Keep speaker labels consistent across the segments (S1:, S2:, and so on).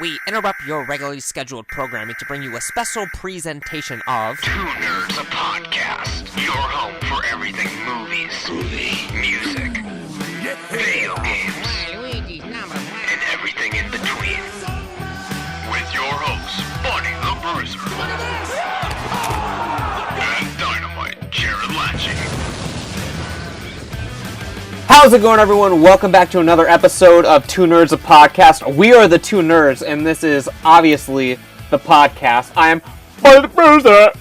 S1: we interrupt your regularly scheduled programming to bring you a special presentation of
S2: Two Nerds, a podcast. Your home for everything movies, music, video games, and everything in between. With your hosts, Bunny the Bruiser, and Dynamite Jared Latching.
S1: How's it going, everyone? Welcome back to another episode of Two Nerds, a podcast. We are the Two Nerds, and this is obviously the podcast. I am Bunny the Bruiser.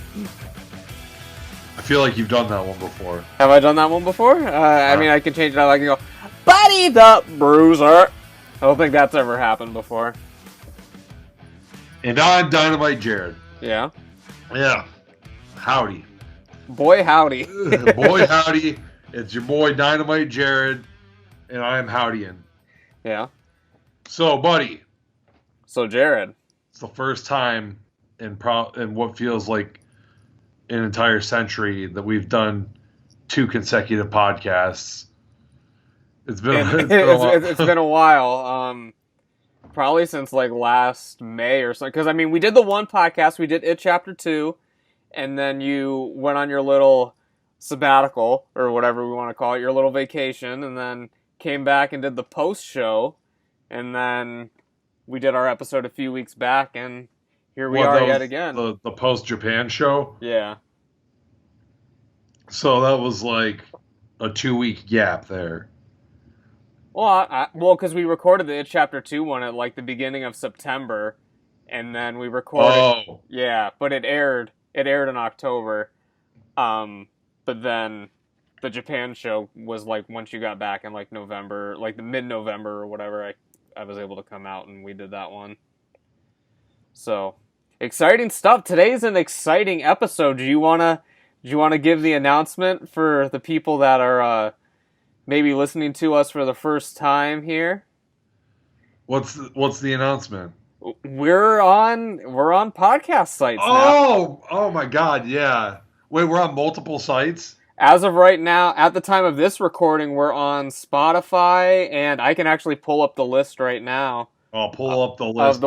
S3: I feel like you've done that one before.
S1: Have I done that one before? I mean, I can change it. I can go, Bunny the Bruiser. I don't think that's ever happened before.
S3: And I'm Dynamite Jared.
S1: Yeah.
S3: Yeah. Howdy.
S1: Boy, howdy.
S3: Boy, howdy. It's your boy Dynamite Jared, and I am Howdyin.
S1: Yeah.
S3: So, buddy.
S1: So, Jared.
S3: It's the first time in what feels like an entire century that we've done two consecutive podcasts. It's been
S1: a while. Probably since like last May or something. Because I mean, we did the one podcast. We did It Chapter 2, and then you went on your little sabbatical or whatever we want to call it, your little vacation, and then came back and did the post show, and then we did our episode a few weeks back, and here we are yet again.
S3: The post Japan show.
S1: Yeah.
S3: So that was like a 2-week gap there.
S1: Well, because we recorded the It Chapter 2 one at like the beginning of September, and then we recorded.
S3: Oh.
S1: Yeah, but it aired in October. But then the Japan show was like once you got back in like November, like the mid-November or whatever, I was able to come out and we did that one. So, exciting stuff. Today's an exciting episode. Do you wanna give the announcement for the people that are maybe listening to us for the first time here?
S3: What's the announcement?
S1: We're on podcast sites now.
S3: Oh my God, yeah. Wait, we're on multiple sites?
S1: As of right now, at the time of this recording, we're on Spotify, and I can actually pull up the list right now.
S3: I'll pull up the list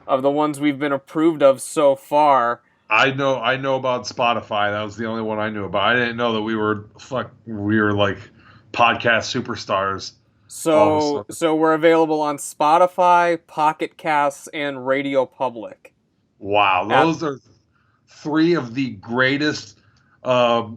S1: of the ones we've been approved of so far.
S3: I know about Spotify. That was the only one I knew about. I didn't know that we were like podcast superstars.
S1: So we're available on Spotify, Pocket Casts, and Radio Public.
S3: Wow, those are three of the greatest whatevers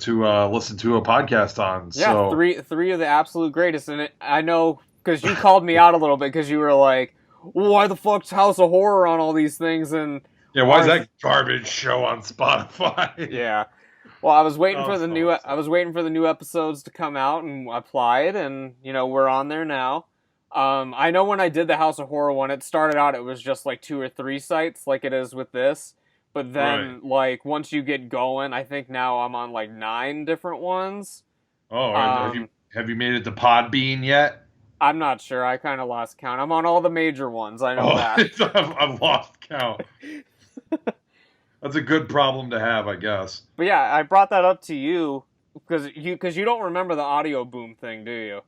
S3: to listen to a podcast on.
S1: Yeah,
S3: so.
S1: three of the absolute greatest. And I know because you called me out a little bit because you were like, why the fuck's House of Horror on all these things? And
S3: yeah, why is that garbage show on Spotify?
S1: Yeah. Well, I was waiting for the new episodes to come out and applied, and we're on there now. I know when I did the House of Horror one, it started out it was just like 2 or 3 sites, like it is with this. But then, like once you get going, I think now I'm on like 9 different ones.
S3: Oh, have you made it to Podbean yet?
S1: I'm not sure. I kind of lost count. I'm on all the major ones. I know that.
S3: I've lost count. That's a good problem to have, I guess.
S1: But yeah, I brought that up to you because you don't remember the audio boom thing, do you?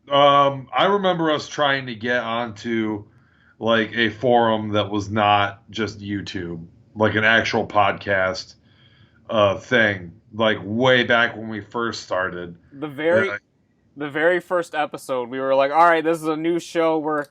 S3: I remember us trying to get onto like a forum that was not just YouTube, like an actual podcast thing, like way back when we first started.
S1: The very first episode, we were like, all right, this is a new show. We're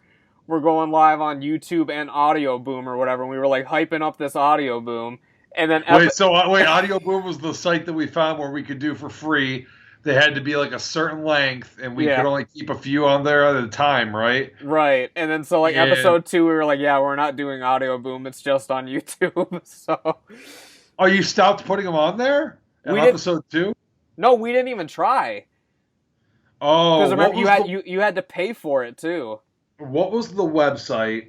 S1: going live on YouTube and Audio Boom or whatever. And we were like hyping up this Audio Boom. And then
S3: Audio Boom was the site that we found where we could do for free. They had to be like a certain length, and we could only keep a few on there at a time, right?
S1: Right. And then so like episode 2, we were like, yeah, we're not doing Audio Boom. It's just on YouTube. So.
S3: Oh, you stopped putting them on there? Episode 2?
S1: No, we didn't even try.
S3: Oh,
S1: because remember you had to pay for it too.
S3: What was the website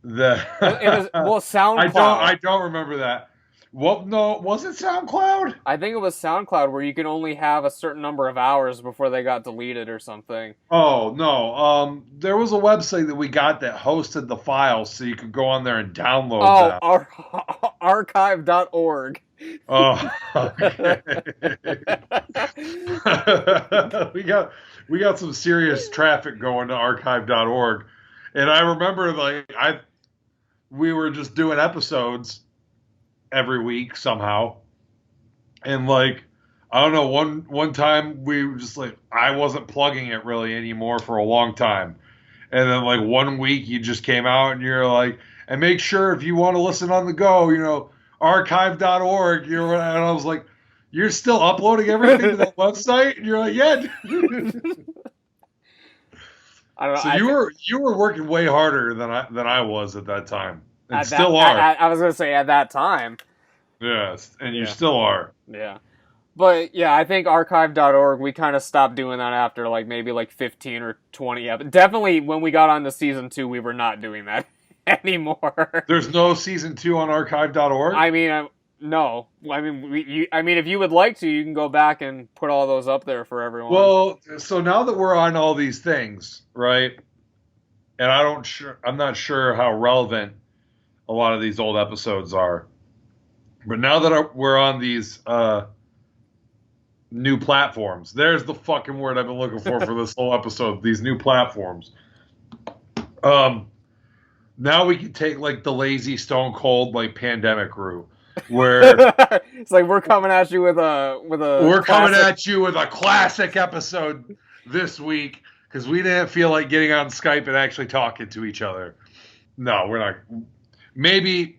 S3: that?
S1: It was SoundCloud.
S3: I don't remember that. Well, no, was it SoundCloud?
S1: I think it was SoundCloud where you can only have a certain number of hours before they got deleted or something.
S3: Oh, no. There was a website that we got that hosted the files so you could go on there and download
S1: Oh,
S3: them.
S1: archive.org.
S3: Oh, okay. we got some serious traffic going to archive.org. And I remember we were just doing episodes every week somehow. And like, I don't know, one time we were just like, I wasn't plugging it really anymore for a long time. And then like one week you just came out and you're like, and make sure if you want to listen on the go, archive.org, and I was like, you're still uploading everything to that website? And you're like, yeah.
S1: I don't know.
S3: So you were working way harder than I was at that time. And
S1: still
S3: are.
S1: I was going to say at that time.
S3: Yes, and you still are.
S1: Yeah. But yeah, I think archive.org, we kind of stopped doing that after like maybe like 15 or 20 episodes. Definitely when we got on to season 2, we were not doing that anymore.
S3: There's no season 2 on archive.org?
S1: I mean, no. I mean, if you would like to, you can go back and put all those up there for everyone.
S3: Well, so now that we're on all these things, right? And I'm not sure how relevant a lot of these old episodes are. But now that we're on these new platforms, there's the fucking word I've been looking for this whole episode. These new platforms. Now we can take like the lazy Stone Cold like pandemic route, where
S1: it's like we're coming at you with a
S3: classic episode this week because we didn't feel like getting on Skype and actually talking to each other. No, we're not. Maybe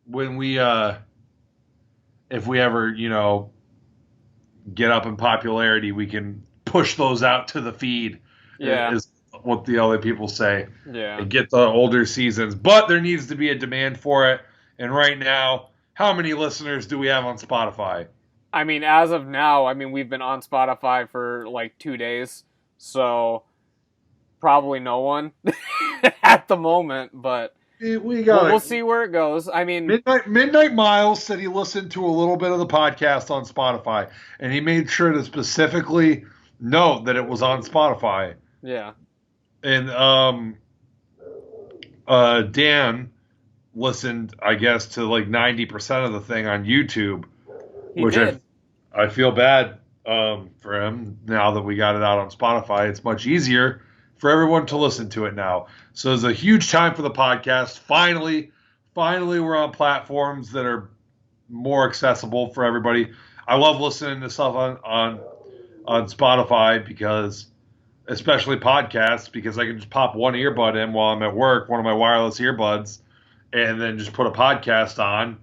S3: when we if we ever get up in popularity, we can push those out to the feed.
S1: Yeah,
S3: is what the other people say.
S1: Yeah,
S3: and get the older seasons, but there needs to be a demand for it. And right now, how many listeners do we have on Spotify?
S1: I mean, as of now, we've been on Spotify for like 2 days, so probably no one at the moment, but we'll see where it goes. I mean,
S3: Midnight Miles said he listened to a little bit of the podcast on Spotify, and he made sure to specifically note that it was on Spotify.
S1: Yeah.
S3: And Dan listened, I guess, to like 90% of the thing on YouTube, which I feel bad for him now that we got it out on Spotify. It's much easier for everyone to listen to it now. So it's a huge time for the podcast. Finally, we're on platforms that are more accessible for everybody. I love listening to stuff on Spotify because, especially podcasts, because I can just pop one earbud in while I'm at work, one of my wireless earbuds, and then just put a podcast on.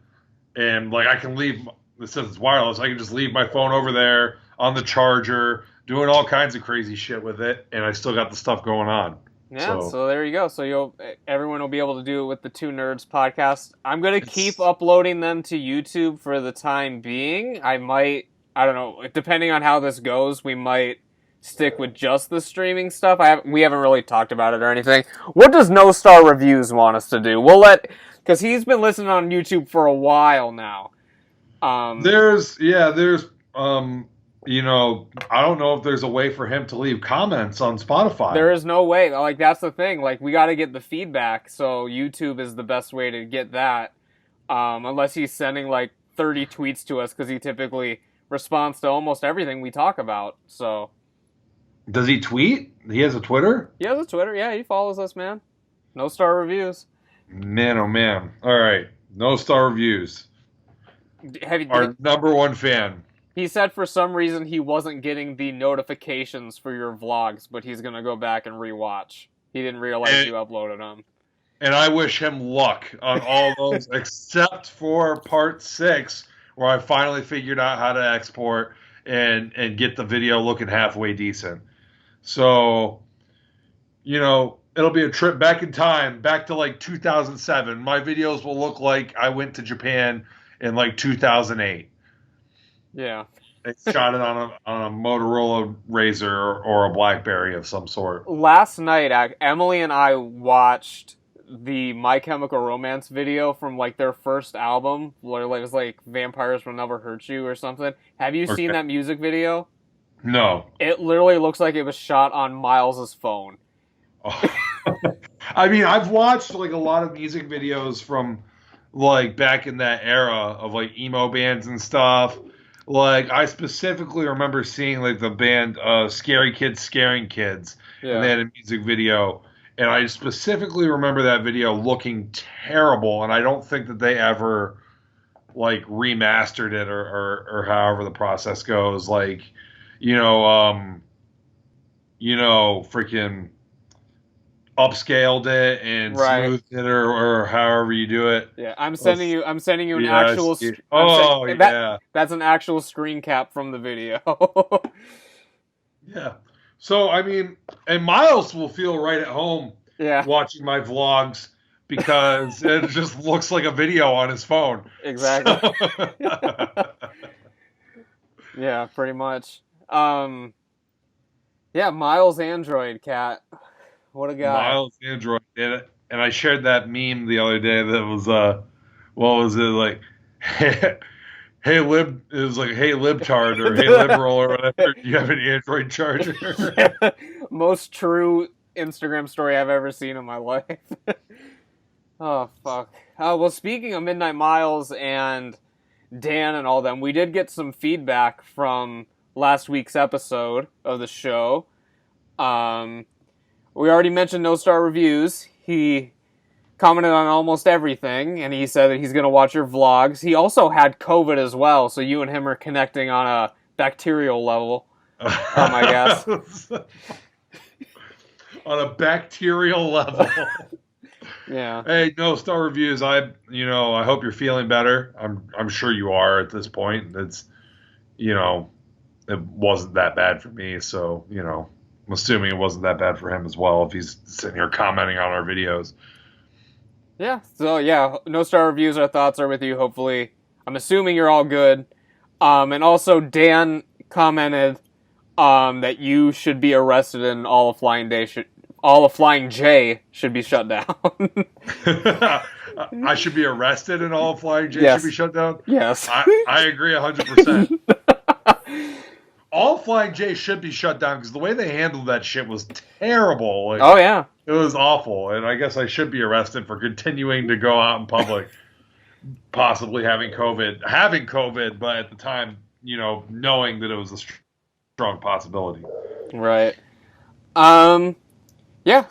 S3: And like I can leave, since it's wireless, I can just leave my phone over there on the charger, doing all kinds of crazy shit with it, and I still got the stuff going on.
S1: Yeah, so there you go. So everyone will be able to do it with the Two Nerds podcast. I'm going to keep uploading them to YouTube for the time being. I don't know, depending on how this goes, we might stick with just the streaming stuff. We haven't really talked about it or anything. What does No Star Reviews want us to do? Because he's been listening on YouTube for a while now.
S3: I don't know if there's a way for him to leave comments on Spotify.
S1: There is no way. Like, that's the thing. Like, we got to get the feedback, so YouTube is the best way to get that. Unless he's sending, like, 30 tweets to us, because he typically responds to almost everything we talk about, so.
S3: Does he tweet? He has a Twitter?
S1: He has a Twitter, yeah. He follows us, man. No Star Reviews.
S3: Man, oh, man. All right. No Star Reviews. Our number one fan.
S1: He said for some reason he wasn't getting the notifications for your vlogs, but he's going to go back and rewatch. He didn't realize you uploaded them.
S3: And I wish him luck on all those, except for part 6, where I finally figured out how to export and get the video looking halfway decent. So, it'll be a trip back in time, back to like 2007. My videos will look like I went to Japan in like 2008.
S1: Yeah.
S3: They shot it on a Motorola Razr or a BlackBerry of some sort.
S1: Last night, Emily and I watched the My Chemical Romance video from like their first album, where it was like Vampires Will Never Hurt You or something. Have you seen that music video?
S3: No.
S1: It literally looks like it was shot on Miles's phone.
S3: Oh. I mean, I've watched like a lot of music videos from like back in that era of like emo bands and stuff. Like I specifically remember seeing like the band Scary Kids Scaring Kids, and they had a music video, and I specifically remember that video looking terrible, and I don't think that they ever like remastered it or however the process goes. Like, freaking upscaled it and smoothed it or however you do it.
S1: Yeah, I'm sending you an actual. That's an actual screen cap from the video.
S3: Yeah. So I mean, and Miles will feel right at home watching my vlogs because it just looks like a video on his phone.
S1: Exactly. So. Yeah, pretty much. Yeah, Miles Android Cat. What a guy.
S3: Miles Android did it. And I shared that meme the other day that was, what was it, like, hey libtard or hey liberal or whatever, do you have an Android charger?
S1: Most true Instagram story I've ever seen in my life. Oh, fuck. Well, speaking of Midnight Miles and Dan and all them, we did get some feedback from last week's episode of the show. We already mentioned No Star Reviews. He commented on almost everything, and he said that he's going to watch your vlogs. He also had COVID as well, so you and him are connecting on a bacterial level, I guess.
S3: On a bacterial level.
S1: Yeah.
S3: Hey, No Star Reviews, I hope you're feeling better. I'm sure you are at this point. It's, it wasn't that bad for me, so, I'm assuming it wasn't that bad for him as well if he's sitting here commenting on our videos.
S1: Yeah, so No Star Reviews, our thoughts are with you, hopefully. I'm assuming you're all good. And also Dan commented that you should be arrested and all of Flying J should be shut down.
S3: I should be arrested and all of Flying J should be shut down?
S1: Yes.
S3: I agree 100%. All Flying J should be shut down because the way they handled that shit was terrible. Like,
S1: oh, yeah.
S3: It was awful, and I guess I should be arrested for continuing to go out in public, possibly having COVID, but at the time, knowing that it was a strong possibility.
S1: Right. Yeah.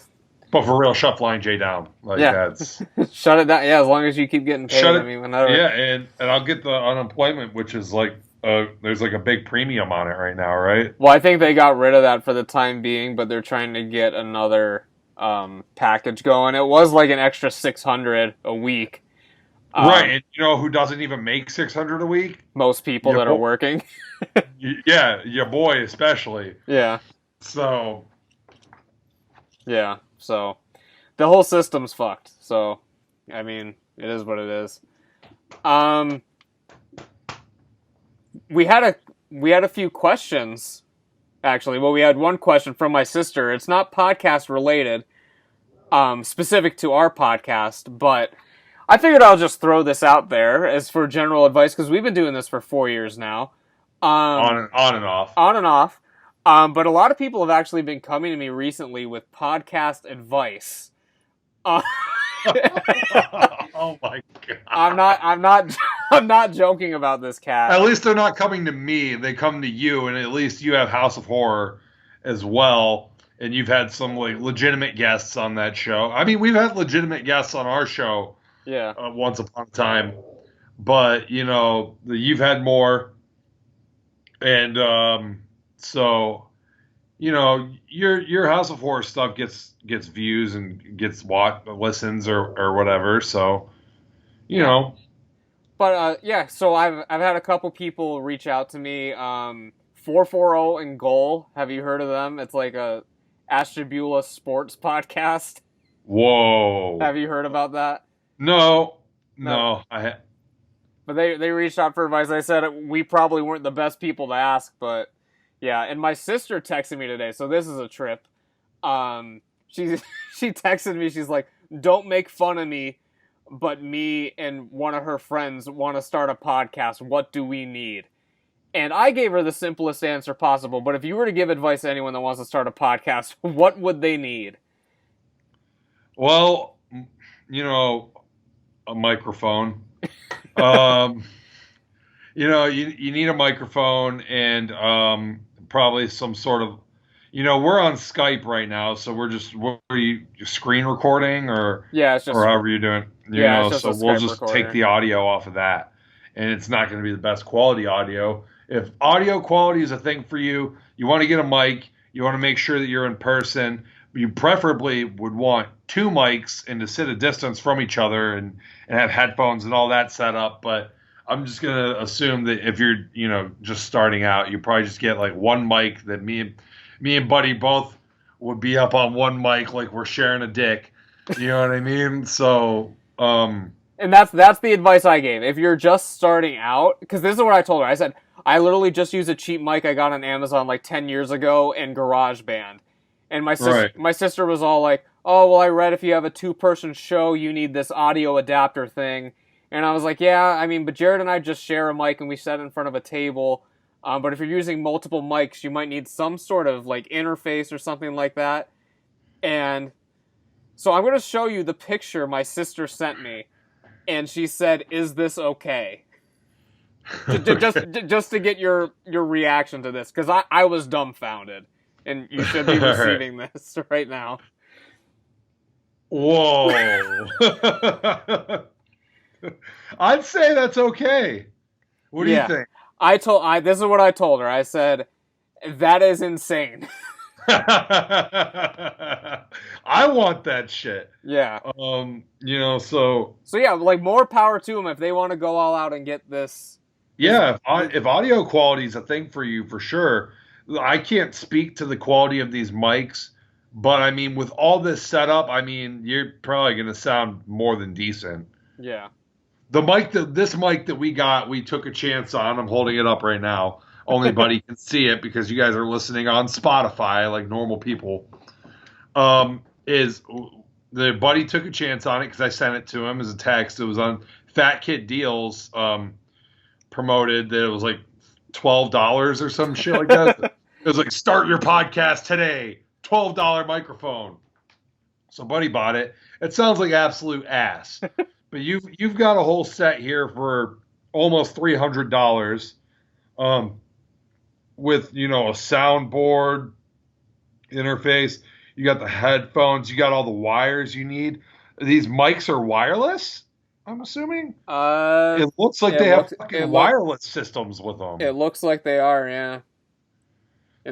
S3: But for real, shut Flying J down. That's
S1: shut it down. Yeah, as long as you keep getting paid. Whenever.
S3: Yeah, and I'll get the unemployment, which is like, there's like a big premium on it right now, right?
S1: Well, I think they got rid of that for the time being, but they're trying to get another package going. It was like an extra $600 a week.
S3: Right, and you know who doesn't even make $600 a week?
S1: Most people that are working.
S3: Yeah, your boy especially.
S1: Yeah.
S3: So.
S1: Yeah, so the whole system's fucked. So, I mean, it is what it is. We had a few questions, actually. Well, we had one question from my sister. It's not podcast related, specific to our podcast, but I figured I'll just throw this out there as for general advice, because we've been doing this for 4 years now.
S3: On and off.
S1: On and off. But a lot of people have actually been coming to me recently with podcast advice.
S3: Oh my god!
S1: I'm not joking about this, Cat.
S3: At least they're not coming to me; they come to you, and at least you have House of Horror as well, and you've had some like legitimate guests on that show. I mean, we've had legitimate guests on our show, once upon a time, but you've had more, and so. Your House of Horror stuff gets views and gets listens or whatever. So,
S1: But so I've had a couple people reach out to me. 440 and Goal. Have you heard of them? It's like a Ashtabula sports podcast.
S3: Whoa.
S1: Have you heard about that?
S3: No.
S1: But they reached out for advice. I said we probably weren't the best people to ask, but. Yeah, and my sister texted me today, so this is a trip. She texted me, she's like, don't make fun of me, but me and one of her friends want to start a podcast. What do we need? And I gave her the simplest answer possible, but if you were to give advice to anyone that wants to start a podcast, what would they need?
S3: Well, you know, a microphone. You need a microphone and probably some sort of, we're on Skype right now, so what are you screen recording or
S1: it's just,
S3: or however you're doing,
S1: it's just
S3: so
S1: a
S3: we'll
S1: Skype
S3: just
S1: recorder.
S3: take the audio off of that, and it's not going to be the best quality audio. If audio quality is a thing for you, you want to get a mic, you want to make sure that you're in person. You preferably would want two mics and to sit a distance from each other and have headphones and all that set up. But I'm just going to assume that if you're, just starting out, you probably just get like one mic that me and Buddy both would be up on one mic like we're sharing a dick. You know what I mean? So,
S1: and that's the advice I gave. If you're just starting out, because this is what I told her. I said, I literally just use a cheap mic I got on Amazon like 10 years ago in GarageBand. And my sister was all like, oh, well, I read if you have a 2-person show, you need this audio adapter thing. And I was like, yeah, I mean, but Jared and I just share a mic and we set it in front of a table. But if you're using multiple mics, you might need some sort of like interface or something like that. And so I'm going to show you the picture my sister sent me. And she said, is this okay? just to get your reaction to this, because I was dumbfounded. And you should be receiving this right now.
S3: Whoa. I'd say that's okay. What do you think?
S1: This is what I told her. I said, that is insane.
S3: I want that shit.
S1: Yeah.
S3: So
S1: yeah, like more power to them if they want to go all out and get this.
S3: Yeah, if audio quality is a thing for you, for sure. I can't speak to the quality of these mics, but I mean, with all this setup, I mean, you're probably going to sound more than decent.
S1: Yeah.
S3: This mic that we got, we took a chance on. I'm holding it up right now. Only Buddy can see it because you guys are listening on Spotify like normal people. Is the Buddy took a chance on it because I sent it to him as a text. It was on Fat Kid Deals, promoted that it was like $12 or some shit like that. It was like, start your podcast today, $12 microphone. So Buddy bought it. It sounds like absolute ass, but you've got a whole set here for almost $300, with a soundboard interface. You got the headphones. You got all the wires you need. These mics are wireless, I'm assuming. It looks like they have fucking wireless systems with them.
S1: It looks like they are, yeah.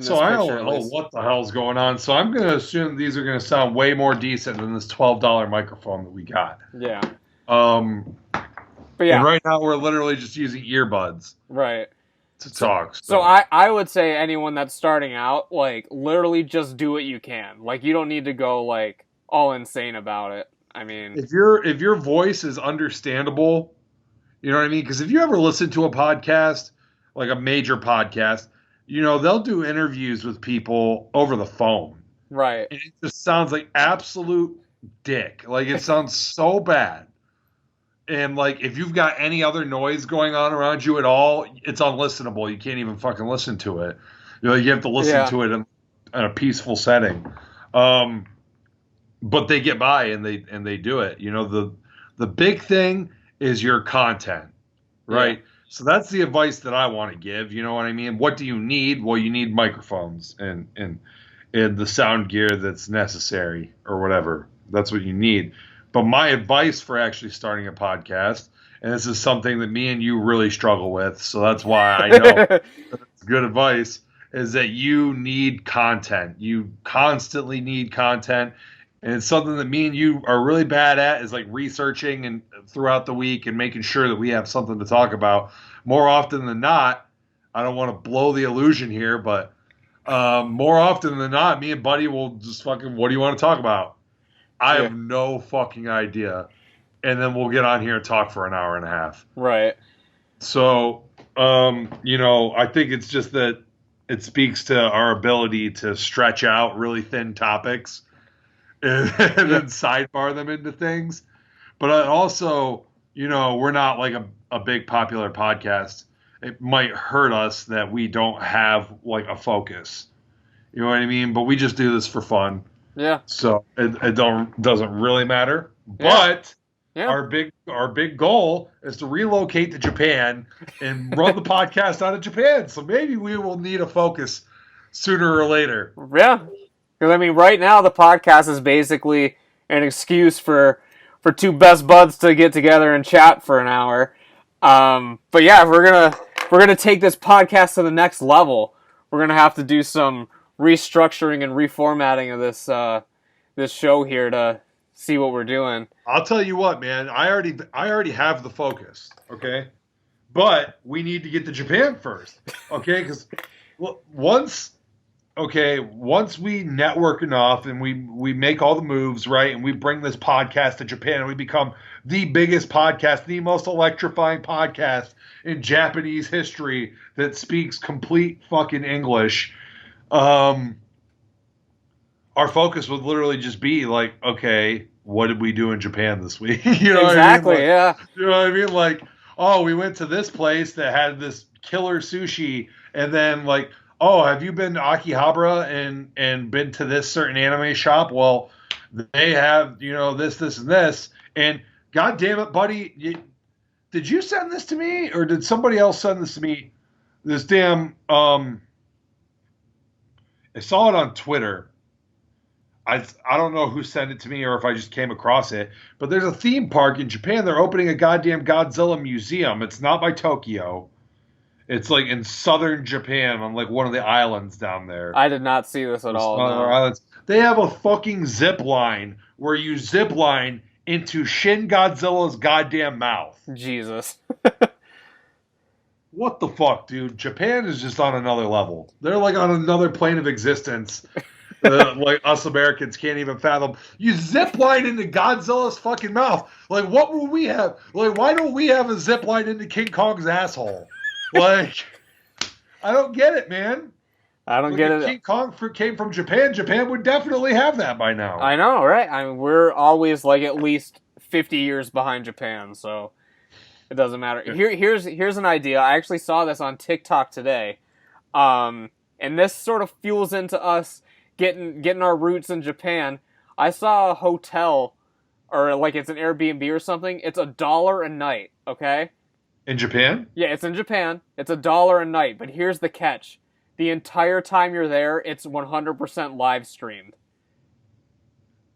S3: So I don't know what the hell's going on. So I'm going to assume these are going to sound way more decent than this $12 microphone that we got.
S1: Yeah.
S3: But yeah. And right now we're literally just using earbuds.
S1: Right.
S3: To talk.
S1: So I would say anyone that's starting out, like, literally just do what you can. Like, you don't need to go, like, all insane about it. I mean,
S3: if your voice is understandable, you know what I mean? Because if you ever listen to a podcast, like a major podcast, they'll do interviews with people over the phone.
S1: Right.
S3: And it just sounds like absolute dick. Like, it sounds so bad. And, like, if you've got any other noise going on around you at all, it's unlistenable. You can't even fucking listen to it. You have to listen to it in a peaceful setting. But they get by and they do it. The big thing is your content, right? Yeah. So that's the advice that I want to give. You know what I mean? What do you need? Well, you need microphones and the sound gear that's necessary or whatever. That's what you need. But my advice for actually starting a podcast, and this is something that me and you really struggle with, so that's why I know it's good advice, is that you need content. You constantly need content. And it's something that me and you are really bad at, is like researching and throughout the week and making sure that we have something to talk about. More often than not, I don't want to blow the illusion here, but more often than not, me and Buddy will just fucking, what do you want to talk about? I have no fucking idea. And then we'll get on here and talk for an hour and a half.
S1: Right.
S3: So, I think it's just that it speaks to our ability to stretch out really thin topics and then sidebar them into things. But also, we're not like a big popular podcast. It might hurt us that we don't have like a focus. You know what I mean? But we just do this for fun.
S1: Yeah.
S3: So it doesn't really matter.
S1: Yeah.
S3: But our big goal is to relocate to Japan and run the podcast out of Japan. So maybe we will need a focus sooner or later.
S1: Yeah. Because, I mean, right now the podcast is basically an excuse for two best buds to get together and chat for an hour. But yeah, if we're gonna take this podcast to the next level, we're gonna have to do some restructuring and reformatting of this show here to see what we're doing.
S3: I'll tell you what, man. I already have the focus, okay? But we need to get to Japan first, okay? Because once we network enough and we make all the moves, right, and we bring this podcast to Japan and we become the biggest podcast, the most electrifying podcast in Japanese history that speaks complete fucking English, our focus would literally just be like, okay, what did we do in Japan this week? You know
S1: exactly,
S3: what I mean?
S1: yeah.
S3: You know what I mean? Like, oh, we went to this place that had this killer sushi, and then like, oh, have you been to Akihabara and been to this certain anime shop? Well, they have, this, and this. And God damn it, buddy, did you send this to me, or did somebody else send this to me? This damn, I saw it on Twitter. I don't know who sent it to me or if I just came across it, but there's a theme park in Japan. They're opening a goddamn Godzilla Museum. It's not by Tokyo. It's like in southern Japan on like one of the islands down there.
S1: I did not see this at all. No.
S3: Islands. They have a fucking zip line where you zip line into Shin Godzilla's goddamn mouth.
S1: Jesus.
S3: What the fuck, dude? Japan is just on another level. They're like on another plane of existence. Like us Americans can't even fathom. You zip line into Godzilla's fucking mouth. Like, what will we have? Like, why don't we have a zip line into King Kong's asshole? Like, I don't get it, man.
S1: I don't get it.
S3: King Kong came from Japan. Japan would definitely have that by now.
S1: I know, right? I mean, we're always like at least 50 years behind Japan, so it doesn't matter. Here's an idea. I actually saw this on TikTok today, and this sort of fuels into us getting our roots in Japan. I saw a hotel, or like it's an Airbnb or something. It's $1 a night, okay?
S3: In Japan?
S1: Yeah, it's in Japan. It's $1 a night, but here's the catch. The entire time you're there, it's 100% live streamed.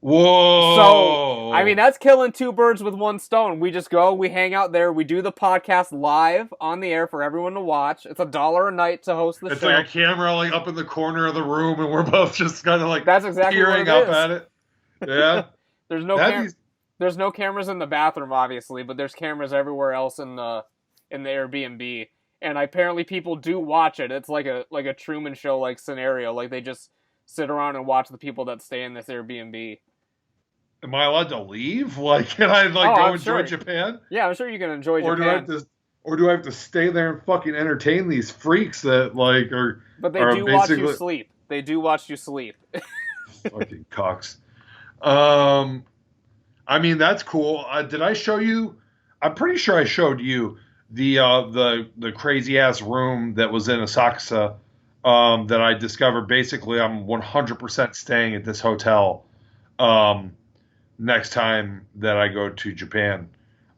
S3: Whoa!
S1: So, I mean, that's killing two birds with one stone. We just go, we hang out there, we do the podcast live on the air for everyone to watch. It's $1 a night to host the show.
S3: It's like a camera like up in the corner of the room, and we're both just kind of like
S1: that's exactly
S3: peering up at it. Yeah.
S1: There's no cameras in the bathroom, obviously, but there's cameras everywhere else in the Airbnb. And apparently people do watch it. It's like a Truman Show like scenario. Like they just sit around and watch the people that stay in this Airbnb.
S3: Am I allowed to leave? Like, can I go enjoy Japan?
S1: Yeah, I'm sure you can enjoy Japan.
S3: Or do I have to stay there and fucking entertain these freaks that like are?
S1: But they do watch you sleep. They do watch you sleep.
S3: Fucking cocks. I mean, that's cool. Did I show you? I'm pretty sure I showed you the crazy ass room that was in Asakusa that I discovered. Basically, I'm 100% staying at this hotel next time that I go to Japan,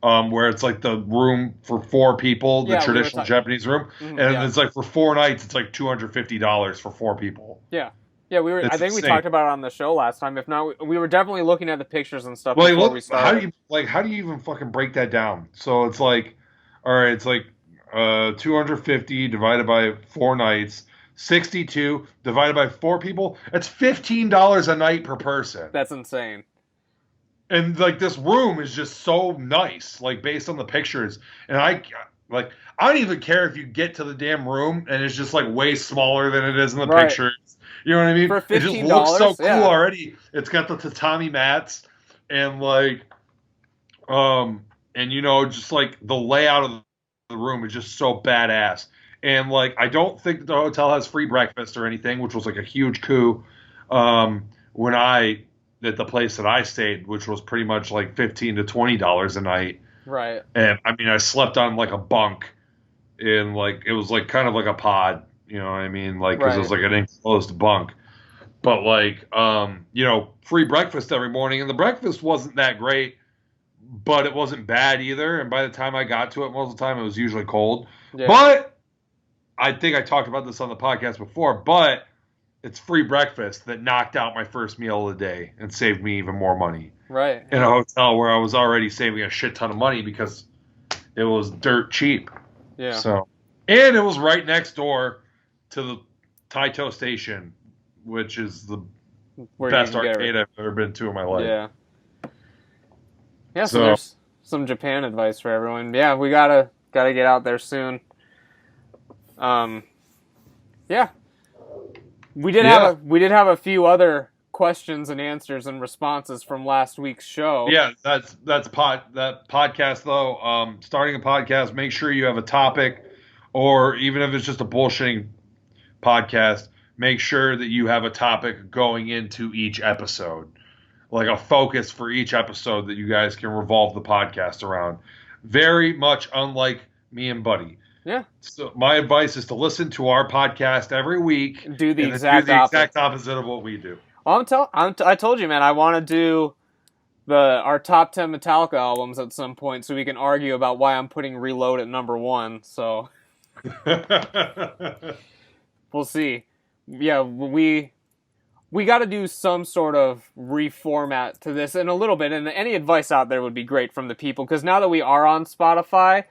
S3: where it's like the room for 4 people, the traditional Japanese room, and it's like for 4 nights, it's like $250 for 4 people.
S1: Yeah. Yeah, I think we talked about it on the show last time. If not, we were definitely looking at the pictures and stuff before we started.
S3: How do you even fucking break that down? So it's like, all right, it's like 250 divided by 4 nights, 62 divided by 4 people. That's $15 a night per person.
S1: That's insane.
S3: And like this room is just so nice, like based on the pictures. And I don't even care if you get to the damn room and it's just like way smaller than it is in the pictures. You know what I mean?
S1: For $15,
S3: it just looks so cool already. It's got the tatami mats and like, and just like the layout of the room is just so badass. And like, I don't think the hotel has free breakfast or anything, which was like a huge coup when I at the place that I stayed, which was pretty much like $15 to $20 a night.
S1: Right.
S3: And I mean, I slept on like a bunk in like, it was like kind of like a pod, you know what I mean? Like, because it was like an enclosed bunk. But like, you know, free breakfast every morning. And the breakfast wasn't that great, but it wasn't bad either. And by the time I got to it, most of the time it was usually cold. Yeah. But I think I talked about this on the podcast before, but it's free breakfast that knocked out my first meal of the day and saved me even more money.
S1: Right.
S3: In a hotel where I was already saving a shit ton of money because it was dirt cheap.
S1: Yeah.
S3: So, and it was right next door to the Taito Station, which is the best arcade I've ever been to in my life.
S1: Yeah. Yeah, so there's some Japan advice for everyone. Yeah, we gotta get out there soon. Yeah. We did have a few other questions and answers and responses from last week's show.
S3: Yeah, that podcast though. Starting a podcast, make sure you have a topic, or even if it's just a bullshitting podcast, make sure that you have a topic going into each episode, like a focus for each episode that you guys can revolve the podcast around. Very much unlike me and Buddy.
S1: Yeah.
S3: So my advice is to listen to our podcast every week.
S1: Do the exact
S3: opposite of what we do.
S1: Well, I told you, man, I want to do our top 10 Metallica albums at some point so we can argue about why I'm putting Reload at number 1. So we'll see. Yeah, we got to do some sort of reformat to this in a little bit, and any advice out there would be great from the people, because now that we are on Spotify,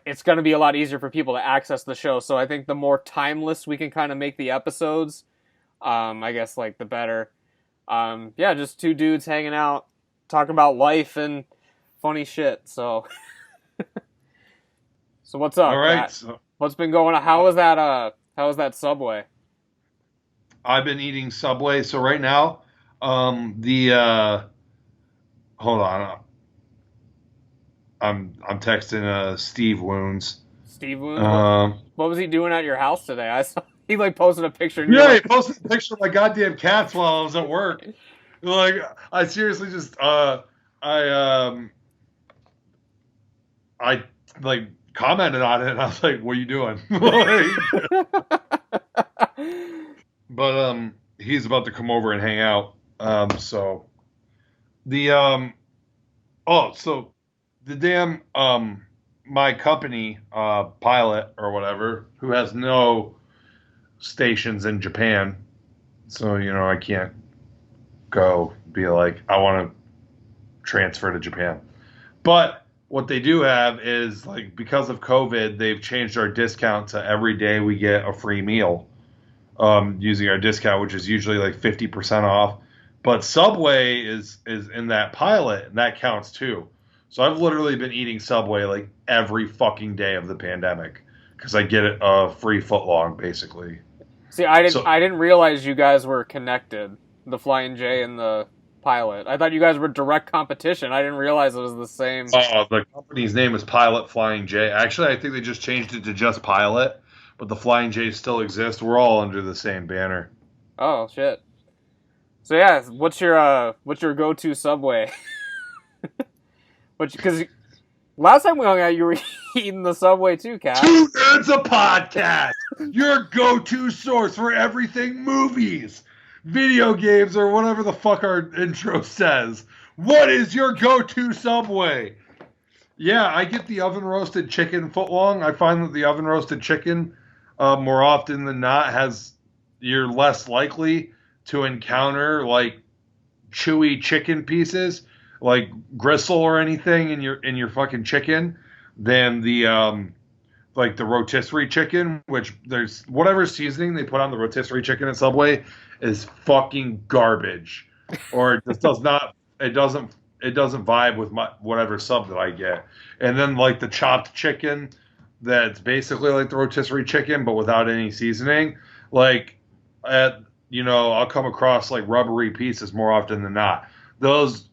S1: it's going to be a lot easier for people to access the show. So I think the more timeless we can kind of make the episodes, I guess, like, the better. Yeah, just two dudes hanging out, talking about life and funny shit. So, so what's up?
S3: All right. So,
S1: what's been going on? How was that Subway?
S3: I've been eating Subway. So right now, hold on. I'm texting Steve Wounds.
S1: Steve Wounds? What was he doing at your house today? I saw he posted a picture.
S3: Yeah, he posted a picture of my goddamn cats while I was at work. Like, I seriously just I like commented on it, and I was like, "What are you doing?" But he's about to come over and hang out. So the the damn my company pilot or whatever, who has no stations in Japan, so I can't go be like, I want to transfer to Japan. But what they do have is, like, because of COVID, they've changed our discount to every day we get a free meal using our discount, which is usually like 50% off. But Subway is in that pilot, and that counts too. So I've literally been eating Subway like every fucking day of the pandemic because I get a free footlong, basically.
S1: See, I didn't realize you guys were connected, the Flying J and the pilot. I thought you guys were direct competition. I didn't realize it was the same.
S3: The company's name is Pilot Flying J. Actually, I think they just changed it to just Pilot, but the Flying J still exists. We're all under the same banner.
S1: Oh shit. So yeah, what's your go-to Subway? Because last time we hung out, you were eating the Subway too, Cat.
S3: Two Nerds a Podcast, your go-to source for everything movies, video games, or whatever the fuck our intro says. What is your go-to Subway? Yeah, I get the oven-roasted chicken footlong. I find that the oven-roasted chicken, more often than not, you're less likely to encounter, like, chewy chicken pieces, like gristle or anything in your fucking chicken, than the like the rotisserie chicken, which there's whatever seasoning they put on the rotisserie chicken at Subway is fucking garbage, or it just doesn't vibe with my whatever sub that I get. And then, like, the chopped chicken that's basically like the rotisserie chicken but without any seasoning, like, I'll come across like rubbery pieces more often than not. Those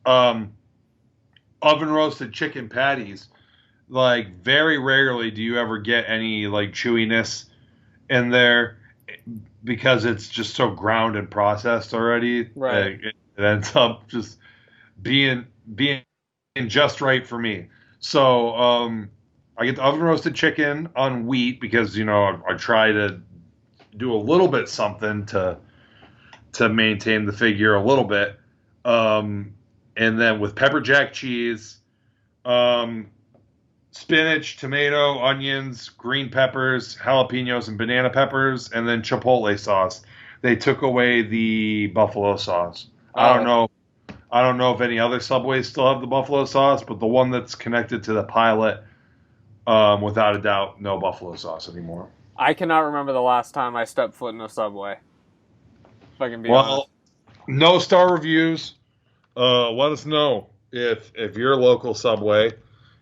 S3: oven roasted chicken patties, like, very rarely do you ever get any like chewiness in there because it's just so ground and processed already.
S1: Right.
S3: It ends up just being just right for me. So I get the oven roasted chicken on wheat because I try to do a little bit something to maintain the figure a little bit. And then with pepper jack cheese, spinach, tomato, onions, green peppers, jalapenos, and banana peppers, and then chipotle sauce. They took away the buffalo sauce. I don't know if any other Subways still have the buffalo sauce, but the one that's connected to the pilot, without a doubt, no buffalo sauce anymore.
S1: I cannot remember the last time I stepped foot in a Subway. If I can be honest.
S3: No star reviews. Let us know if your local Subway.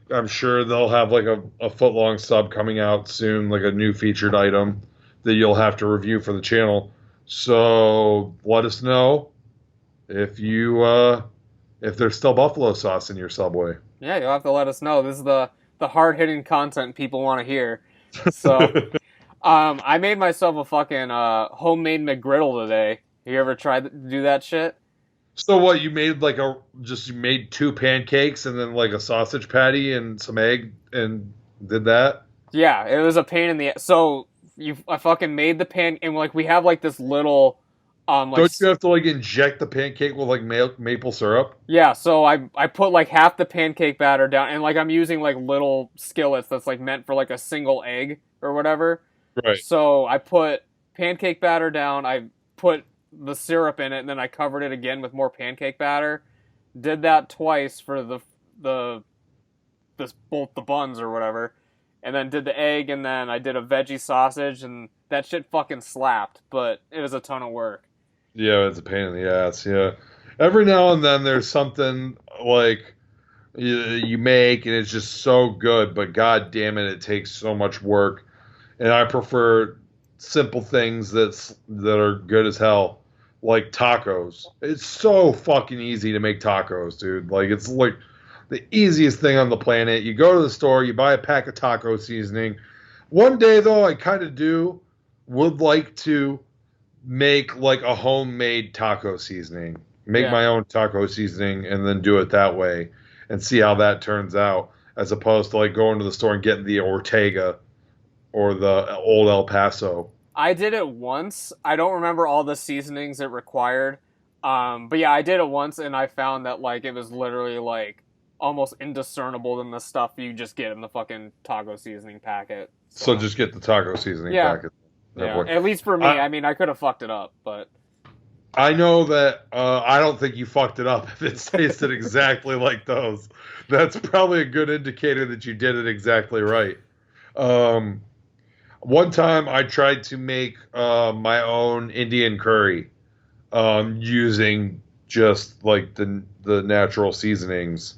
S3: I'm sure they'll have like a foot-long sub coming out soon, like a new featured item that you'll have to review for the channel. So let us know if there's still buffalo sauce in your Subway.
S1: Yeah, you'll have to let us know. This is the hard-hitting content people want to hear. So, I made myself a fucking homemade McGriddle today. You ever tried to do that shit?
S3: So what, you made you made 2 pancakes and then like a sausage patty and some egg and did that?
S1: Yeah, it was a pain in the ass. So I fucking made the and like we have like this little
S3: Don't you have to like inject the pancake with like maple syrup?
S1: Yeah, so I put like half the pancake batter down and like I'm using like little skillets that's like meant for like a single egg or whatever.
S3: Right.
S1: So I put pancake batter down, I put the syrup in it, and then I covered it again with more pancake batter. Did that twice for both the buns or whatever, and then did the egg, and then I did a veggie sausage, and that shit fucking slapped. But it was a ton of work.
S3: Yeah, it's a pain in the ass. Yeah, every now and then there's something like you make, and it's just so good. But god damn it takes so much work, and I prefer simple things that are good as hell, like tacos. It's so fucking easy to make tacos, dude. Like, it's like the easiest thing on the planet. You go to the store, you buy a pack of taco seasoning. One day, though, I kind of would like to make like a homemade taco seasoning. Make my own taco seasoning and then do it that way and see how that turns out, as opposed to like going to the store and getting the Ortega or the old El Paso.
S1: I did it once. I don't remember all the seasonings it required. But yeah, I did it once, and I found that like it was literally like almost indiscernible than the stuff you just get in the fucking taco seasoning packet.
S3: So just get the taco seasoning packet.
S1: Yeah, at least for me. I mean, I could have fucked it up, but
S3: I know that I don't think you fucked it up if it tasted exactly like those. That's probably a good indicator that you did it exactly right. One time I tried to make my own Indian curry using just like the natural seasonings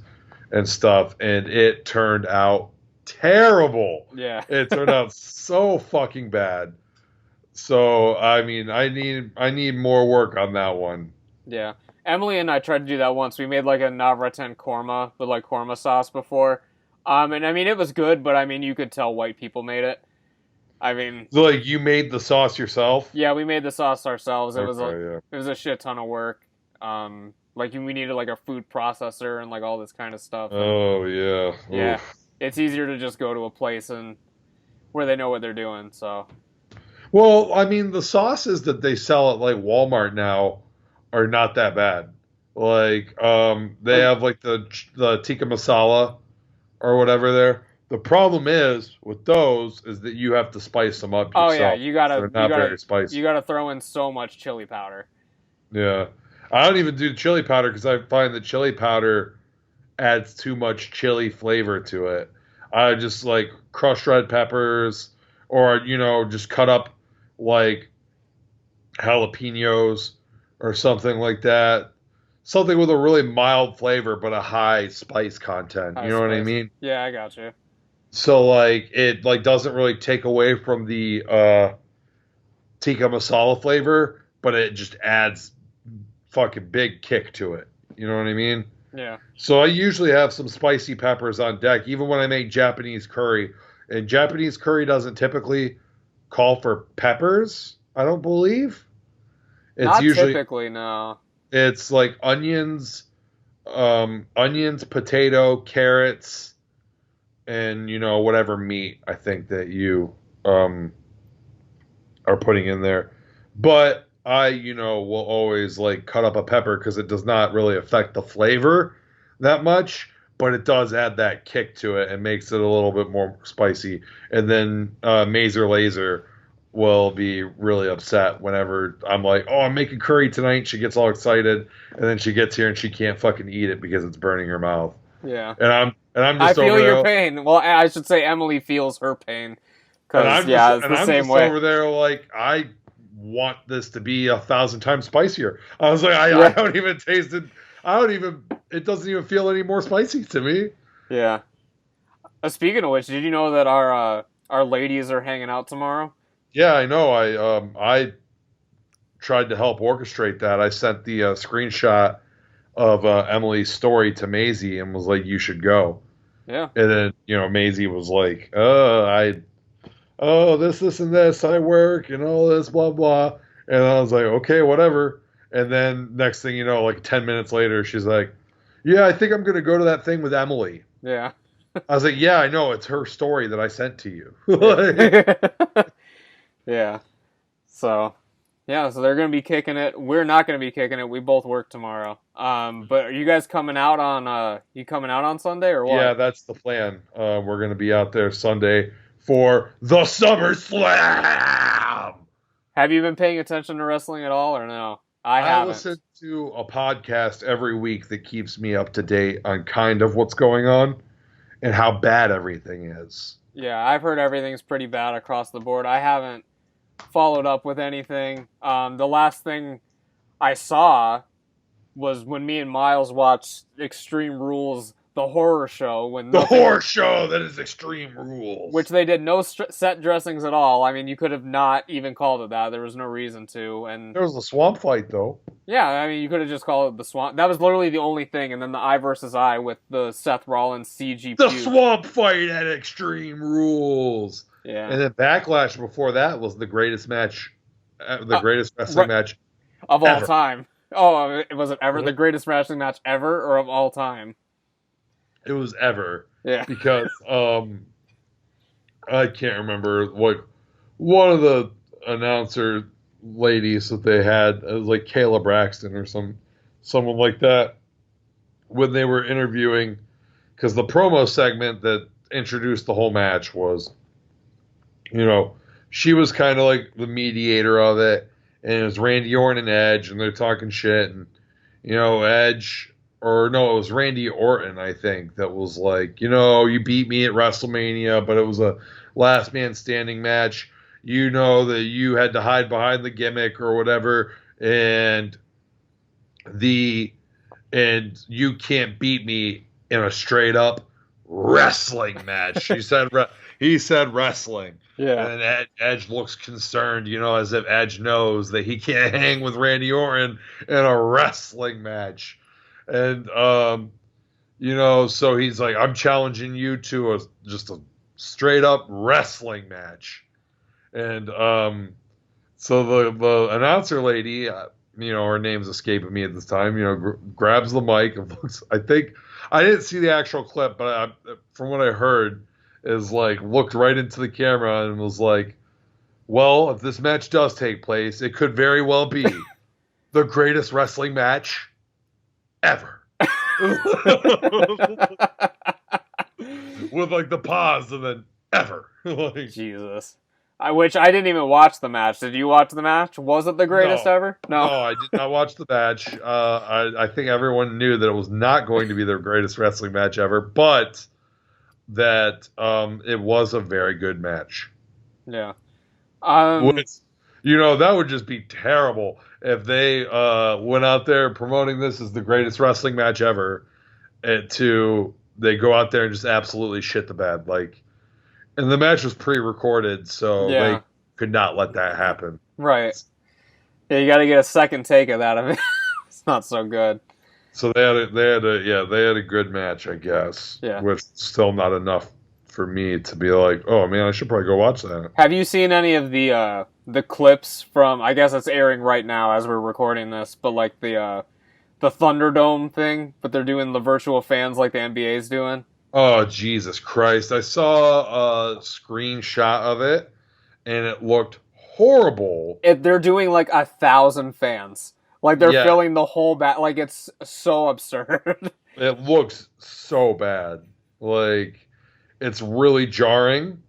S3: and stuff, and it turned out terrible.
S1: Yeah.
S3: It turned out so fucking bad. So I mean, I need more work on that one.
S1: Yeah. Emily and I tried to do that once. We made like a Navratan korma with like korma sauce before. And I mean, it was good, but I mean, you could tell white people made it. I mean,
S3: so like you made the sauce yourself?
S1: Yeah, we made the sauce ourselves. It was
S3: it
S1: was a shit ton of work. Like we needed like a food processor and like all this kind of stuff.
S3: Oh yeah.
S1: Yeah.
S3: Oof.
S1: It's easier to just go to a place and where they know what they're doing. So.
S3: Well, I mean, the sauces that they sell at like Walmart now are not that bad. Like, they have like the tikka masala or whatever there. The problem is with those is that you have to spice them up yourself.
S1: Oh yeah, you gotta
S3: very spicy.
S1: You gotta throw in so much chili powder.
S3: Yeah, I don't even do chili powder because I find that chili powder adds too much chili flavor to it. I just like crushed red peppers, or just cut up like jalapenos or something like that. Something with a really mild flavor but a high spice content. You know what I mean?
S1: Yeah, I got you.
S3: So like it like doesn't really take away from the tikka masala flavor, but it just adds fucking big kick to it. You know what I mean?
S1: Yeah.
S3: So I usually have some spicy peppers on deck, even when I make Japanese curry. And Japanese curry doesn't typically call for peppers, I don't believe.
S1: Not typically, no.
S3: It's like onions, potato, carrots, and whatever meat I think that you are putting in there. But I, will always like cut up a pepper because it does not really affect the flavor that much, but it does add that kick to it and makes it a little bit more spicy. And then Mazer Laser will be really upset whenever I'm like, oh, I'm making curry tonight. She gets all excited, and then she gets here and she can't fucking eat it because it's burning her mouth.
S1: Yeah.
S3: And I'm just
S1: I feel
S3: over
S1: your
S3: there,
S1: pain. Well, I should say Emily feels her pain.
S3: and I'm
S1: Because, it's the same way.
S3: over there like I want this to be 1,000 times spicier. I was like, I don't even taste it. It doesn't even feel any more spicy to me.
S1: Yeah. Speaking of which, did you know that our ladies are hanging out tomorrow?
S3: Yeah, I know. I tried to help orchestrate that. I sent the screenshot of Emily's story to Maisie and was like, "You should go."
S1: Yeah.
S3: And then Maisie was like, this and this. I work and all this blah blah." And I was like, "Okay, whatever." And then next thing you know, like 10 minutes later, she's like, "Yeah, I think I'm gonna go to that thing with Emily."
S1: Yeah.
S3: I was like, "Yeah, I know. It's her story that I sent to you."
S1: Yeah. So they're going to be kicking it. We're not going to be kicking it. We both work tomorrow. But are you guys coming out on Sunday or what?
S3: Yeah, that's the plan. We're going to be out there Sunday for the SummerSlam.
S1: Have you been paying attention to wrestling at all or no? I haven't.
S3: listen to a podcast every week that keeps me up to date on kind of what's going on and how bad everything is.
S1: Yeah, I've heard everything's pretty bad across the board. I haven't followed up with anything. The last thing I saw was when me and Miles watched Extreme Rules, the horror show.
S3: Horror show that is Extreme Rules.
S1: Which they did no set dressings at all. I mean, you could have not even called it that. There was no reason to. And
S3: there was a swamp fight, though.
S1: Yeah, I mean, you could have just called it the swamp. That was literally the only thing. And then the eye versus eye with the Seth Rollins CG.
S3: The swamp fight at Extreme Rules.
S1: Yeah.
S3: And then Backlash before that was the greatest match, the greatest wrestling match
S1: of all time. Oh, was it ever the greatest wrestling match ever or of all time?
S3: It was ever.
S1: Yeah.
S3: Because I can't remember what one of the announcer ladies that they had, it was like Kayla Braxton or someone like that, when they were interviewing, because the promo segment that introduced the whole match was, she was kind of like the mediator of it, and it was Randy Orton and Edge, and they're talking shit, and Edge, or no, it was Randy Orton, I think, that was like, you beat me at WrestleMania, but it was a last man standing match. That you had to hide behind the gimmick or whatever, and you can't beat me in a straight up wrestling match. He said wrestling.
S1: Yeah.
S3: And Edge looks concerned, as if Edge knows that he can't hang with Randy Orton in a wrestling match. And, so he's like, I'm challenging you to just a straight up wrestling match. And so the announcer lady, her name's escaping me at this time, grabs the mic and looks, I think, I didn't see the actual clip, but from what I heard, is like looked right into the camera and was like, well, if this match does take place, it could very well be the greatest wrestling match ever. With like the pause and then ever.
S1: Jesus. Which I didn't even watch the match. Did you watch the match? Was it the greatest ever? No,
S3: I did not watch the match. I think everyone knew that it was not going to be the greatest wrestling match ever, but that it was a very good match.
S1: Yeah.
S3: That would just be terrible if they went out there promoting this as the greatest wrestling match ever, they go out there and just absolutely shit the bed. And the match was pre-recorded, so they could not let that happen.
S1: Right. Yeah, you got to get a second take of that. I mean, it's not so good.
S3: So they had a good match, I guess.
S1: Yeah.
S3: Which is still not enough for me to be like, oh man, I should probably go watch that.
S1: Have you seen any of the clips from? I guess it's airing right now as we're recording this, but like the the Thunderdome thing, but they're doing the virtual fans like the NBA's doing.
S3: Oh, Jesus Christ. I saw a screenshot of it, and it looked horrible.
S1: They're doing like 1,000 fans. Like, they're filling the whole back. Like, it's so absurd.
S3: It looks so bad. Like, it's really jarring.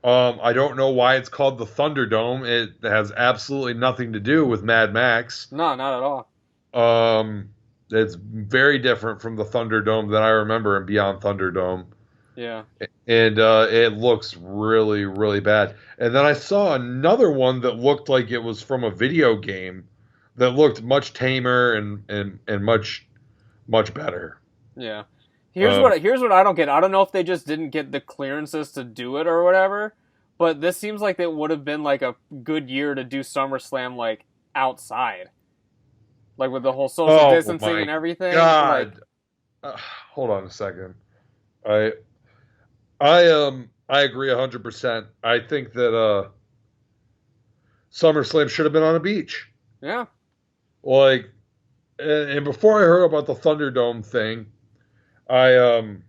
S3: I don't know why it's called the Thunderdome. It has absolutely nothing to do with Mad Max.
S1: No, not at all.
S3: It's very different from the Thunderdome that I remember in Beyond Thunderdome.
S1: Yeah.
S3: And it looks really, really bad. And then I saw another one that looked like it was from a video game that looked much tamer and much, much better.
S1: Yeah. Here's what I don't get. I don't know if they just didn't get the clearances to do it or whatever, but this seems like it would have been like a good year to do SummerSlam like outside. Like with the whole social distancing and everything.
S3: God. Hold on a second. I agree 100%. I think that SummerSlam should have been on a beach.
S1: Yeah.
S3: Like, and before I heard about the Thunderdome thing, it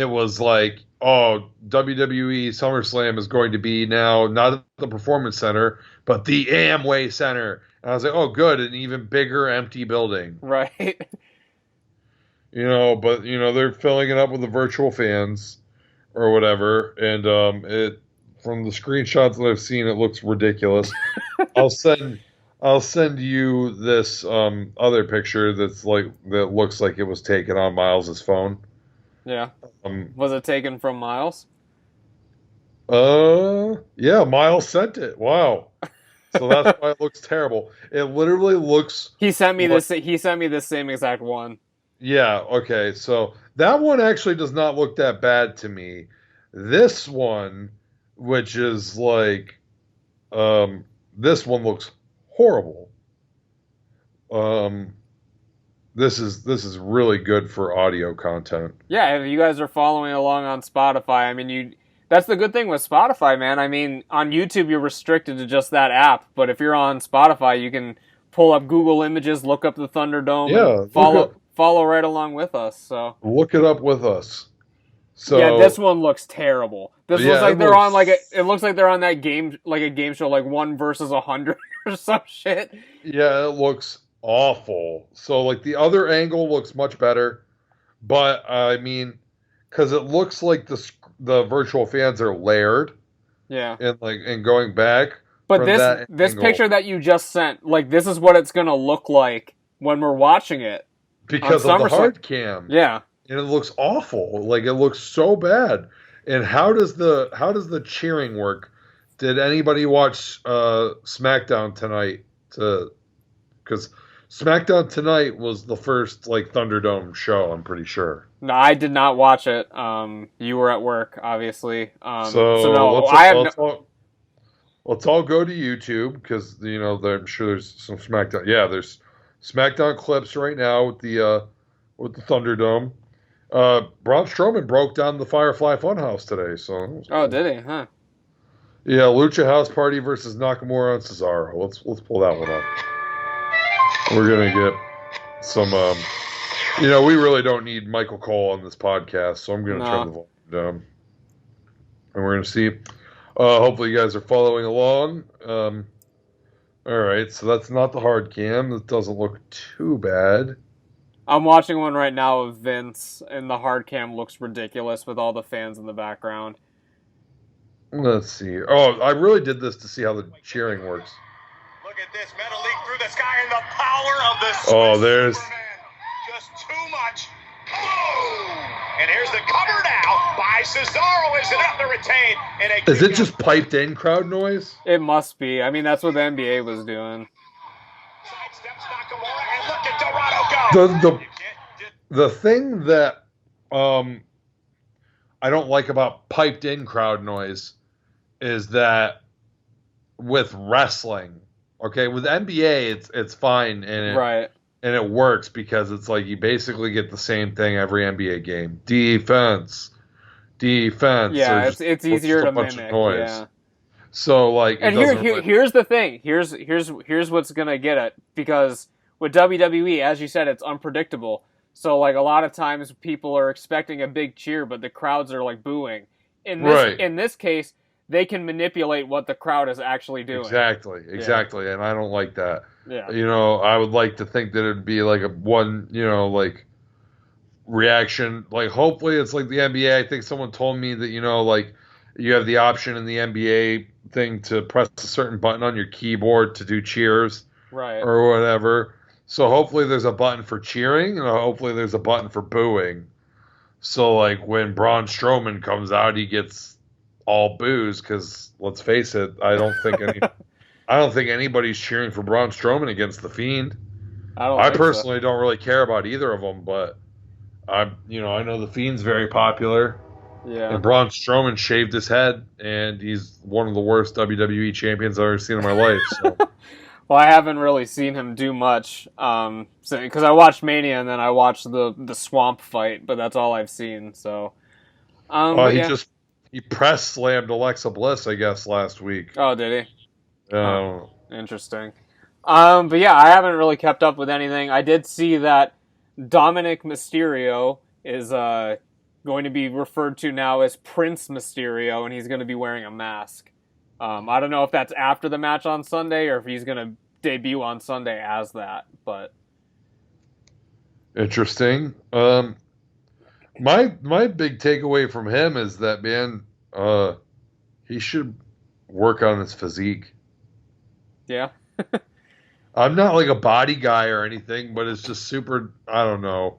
S3: was like, oh, WWE SummerSlam is going to be now not at the Performance Center, but the Amway Center. And I was like, oh, good, an even bigger empty building.
S1: Right.
S3: But they're filling it up with the virtual fans or whatever, and it from the screenshots that I've seen, it looks ridiculous. I'll send you this other picture that looks like it was taken on Miles's phone.
S1: Yeah. Was it taken from Miles?
S3: Yeah, Miles sent it. Wow. So that's why it looks terrible. It literally looks.
S1: He sent me this. He sent me the same exact one.
S3: Yeah. Okay. So that one actually does not look that bad to me. This one, which is like, this one looks horrible. This is really good for audio content.
S1: Yeah, if you guys are following along on Spotify, I mean, that's the good thing with Spotify, man. I mean, on YouTube, you're restricted to just that app. But if you're on Spotify, you can pull up Google Images, look up the Thunderdome, and follow right along with us. So
S3: look it up with us. So
S1: yeah, this one looks terrible. This looks like they're on it looks like they're on that game, like a game show, like 1 versus 100 or some shit.
S3: Yeah, it looks awful. So like the other angle looks much better, but I mean, because it looks like the virtual fans are layered.
S1: Yeah.
S3: And going back.
S1: But this picture that you just sent, like, this is what it's gonna look like when we're watching it.
S3: Because of the hard cam.
S1: Yeah.
S3: And it looks awful. Like, it looks so bad. And how does the cheering work? Did anybody watch SmackDown tonight? Because SmackDown tonight was the first like Thunderdome show, I'm pretty sure.
S1: No, I did not watch it. You were at work, obviously.
S3: So
S1: no,
S3: let's all go to YouTube because I'm sure there's some SmackDown. Yeah, there's SmackDown clips right now with the Thunderdome. Braun Strowman broke down the Firefly Funhouse today. So
S1: did he? Huh?
S3: Yeah, Lucha House Party versus Nakamura and Cesaro. Let's pull that one up. We're gonna get some. We really don't need Michael Cole on this podcast, so I'm gonna turn the volume down, and we're gonna see. Hopefully, you guys are following along. All right, so that's not the hard cam. That doesn't look too bad.
S1: I'm watching one right now of Vince, and the hard cam looks ridiculous with all the fans in the background.
S3: Let's see. Oh, I really did this to see how the cheering works.
S4: Look at this metal leak through the sky and the power of the
S3: Swiss there's
S4: Superman. Just too much. Oh! And here's the cover now by Cesaro. Is enough to retain.
S3: Is it just piped in crowd noise?
S1: It must be. I mean, that's what the NBA was doing.
S4: Sidesteps Nakamura and look at Dorado go.
S3: The thing that I don't like about piped in crowd noise is that with wrestling, okay, with NBA it's fine and it works because it's like you basically get the same thing every NBA game. Defense.
S1: Yeah, it's easier to mimic. Yeah.
S3: So like,
S1: and here's the thing. Here's what's gonna get it, because with WWE, as you said, it's unpredictable. So like a lot of times people are expecting a big cheer, but the crowds are like booing. In this case, they can manipulate what the crowd is actually doing.
S3: Exactly, and I don't like that.
S1: Yeah.
S3: I would like to think that it'd be like a one, like reaction. Like hopefully it's like the NBA. I think someone told me that like you have the option in the NBA thing to press a certain button on your keyboard to do cheers,
S1: right,
S3: or whatever. So hopefully there's a button for cheering, and hopefully there's a button for booing. So like when Braun Strowman comes out, he gets all boos because let's face it, I don't think anybody's cheering for Braun Strowman against the Fiend. I personally don't really care about either of them, but I know the Fiend's very popular.
S1: Yeah.
S3: And Braun Strowman shaved his head, and he's one of the worst WWE champions I've ever seen in my life. So.
S1: Well, I haven't really seen him do much, because I watched Mania and then I watched the Swamp fight, but that's all I've seen. So,
S3: he press slammed Alexa Bliss, I guess, last week.
S1: Oh, did he?
S3: Oh,
S1: interesting. But yeah, I haven't really kept up with anything. I did see that Dominic Mysterio is going to be referred to now as Prince Mysterio, and he's going to be wearing a mask. I don't know if that's after the match on Sunday or if he's going to debut on Sunday as that, but
S3: interesting. My big takeaway from him is that, man, he should work on his physique.
S1: Yeah.
S3: I'm not like a body guy or anything, but it's just super, I don't know.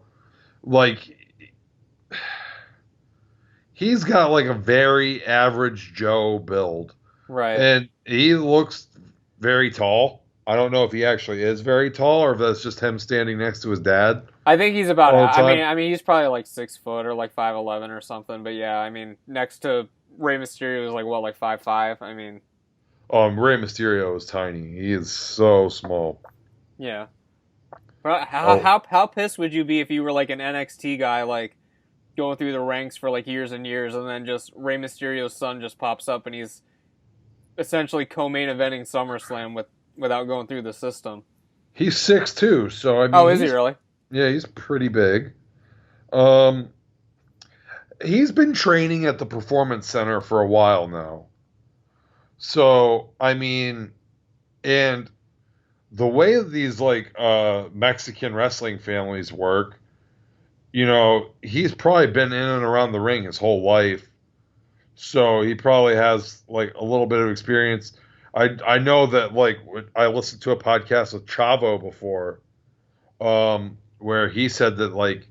S3: Like, he's got like a very average Joe build.
S1: Right.
S3: And he looks very tall. I don't know if he actually is very tall or if that's just him standing next to his dad.
S1: I think he's about, I mean, he's probably like 6 foot or like 5'11" or something. But yeah, I mean, next to Rey Mysterio is like, what, like 5'5"? I mean.
S3: Rey Mysterio is tiny. He is so small.
S1: Yeah. How pissed would you be if you were like an NXT guy, like going through the ranks for like years and years, and then just Rey Mysterio's son just pops up and he's essentially co-main eventing SummerSlam without going through the system.
S3: He's 6'2", so I mean.
S1: Oh, is he really?
S3: Yeah, he's pretty big. He's been training at the Performance Center for a while now. So, I mean, and the way these like Mexican wrestling families work, he's probably been in and around the ring his whole life. So he probably has like a little bit of experience. I know that like I listened to a podcast with Chavo before, where he said that like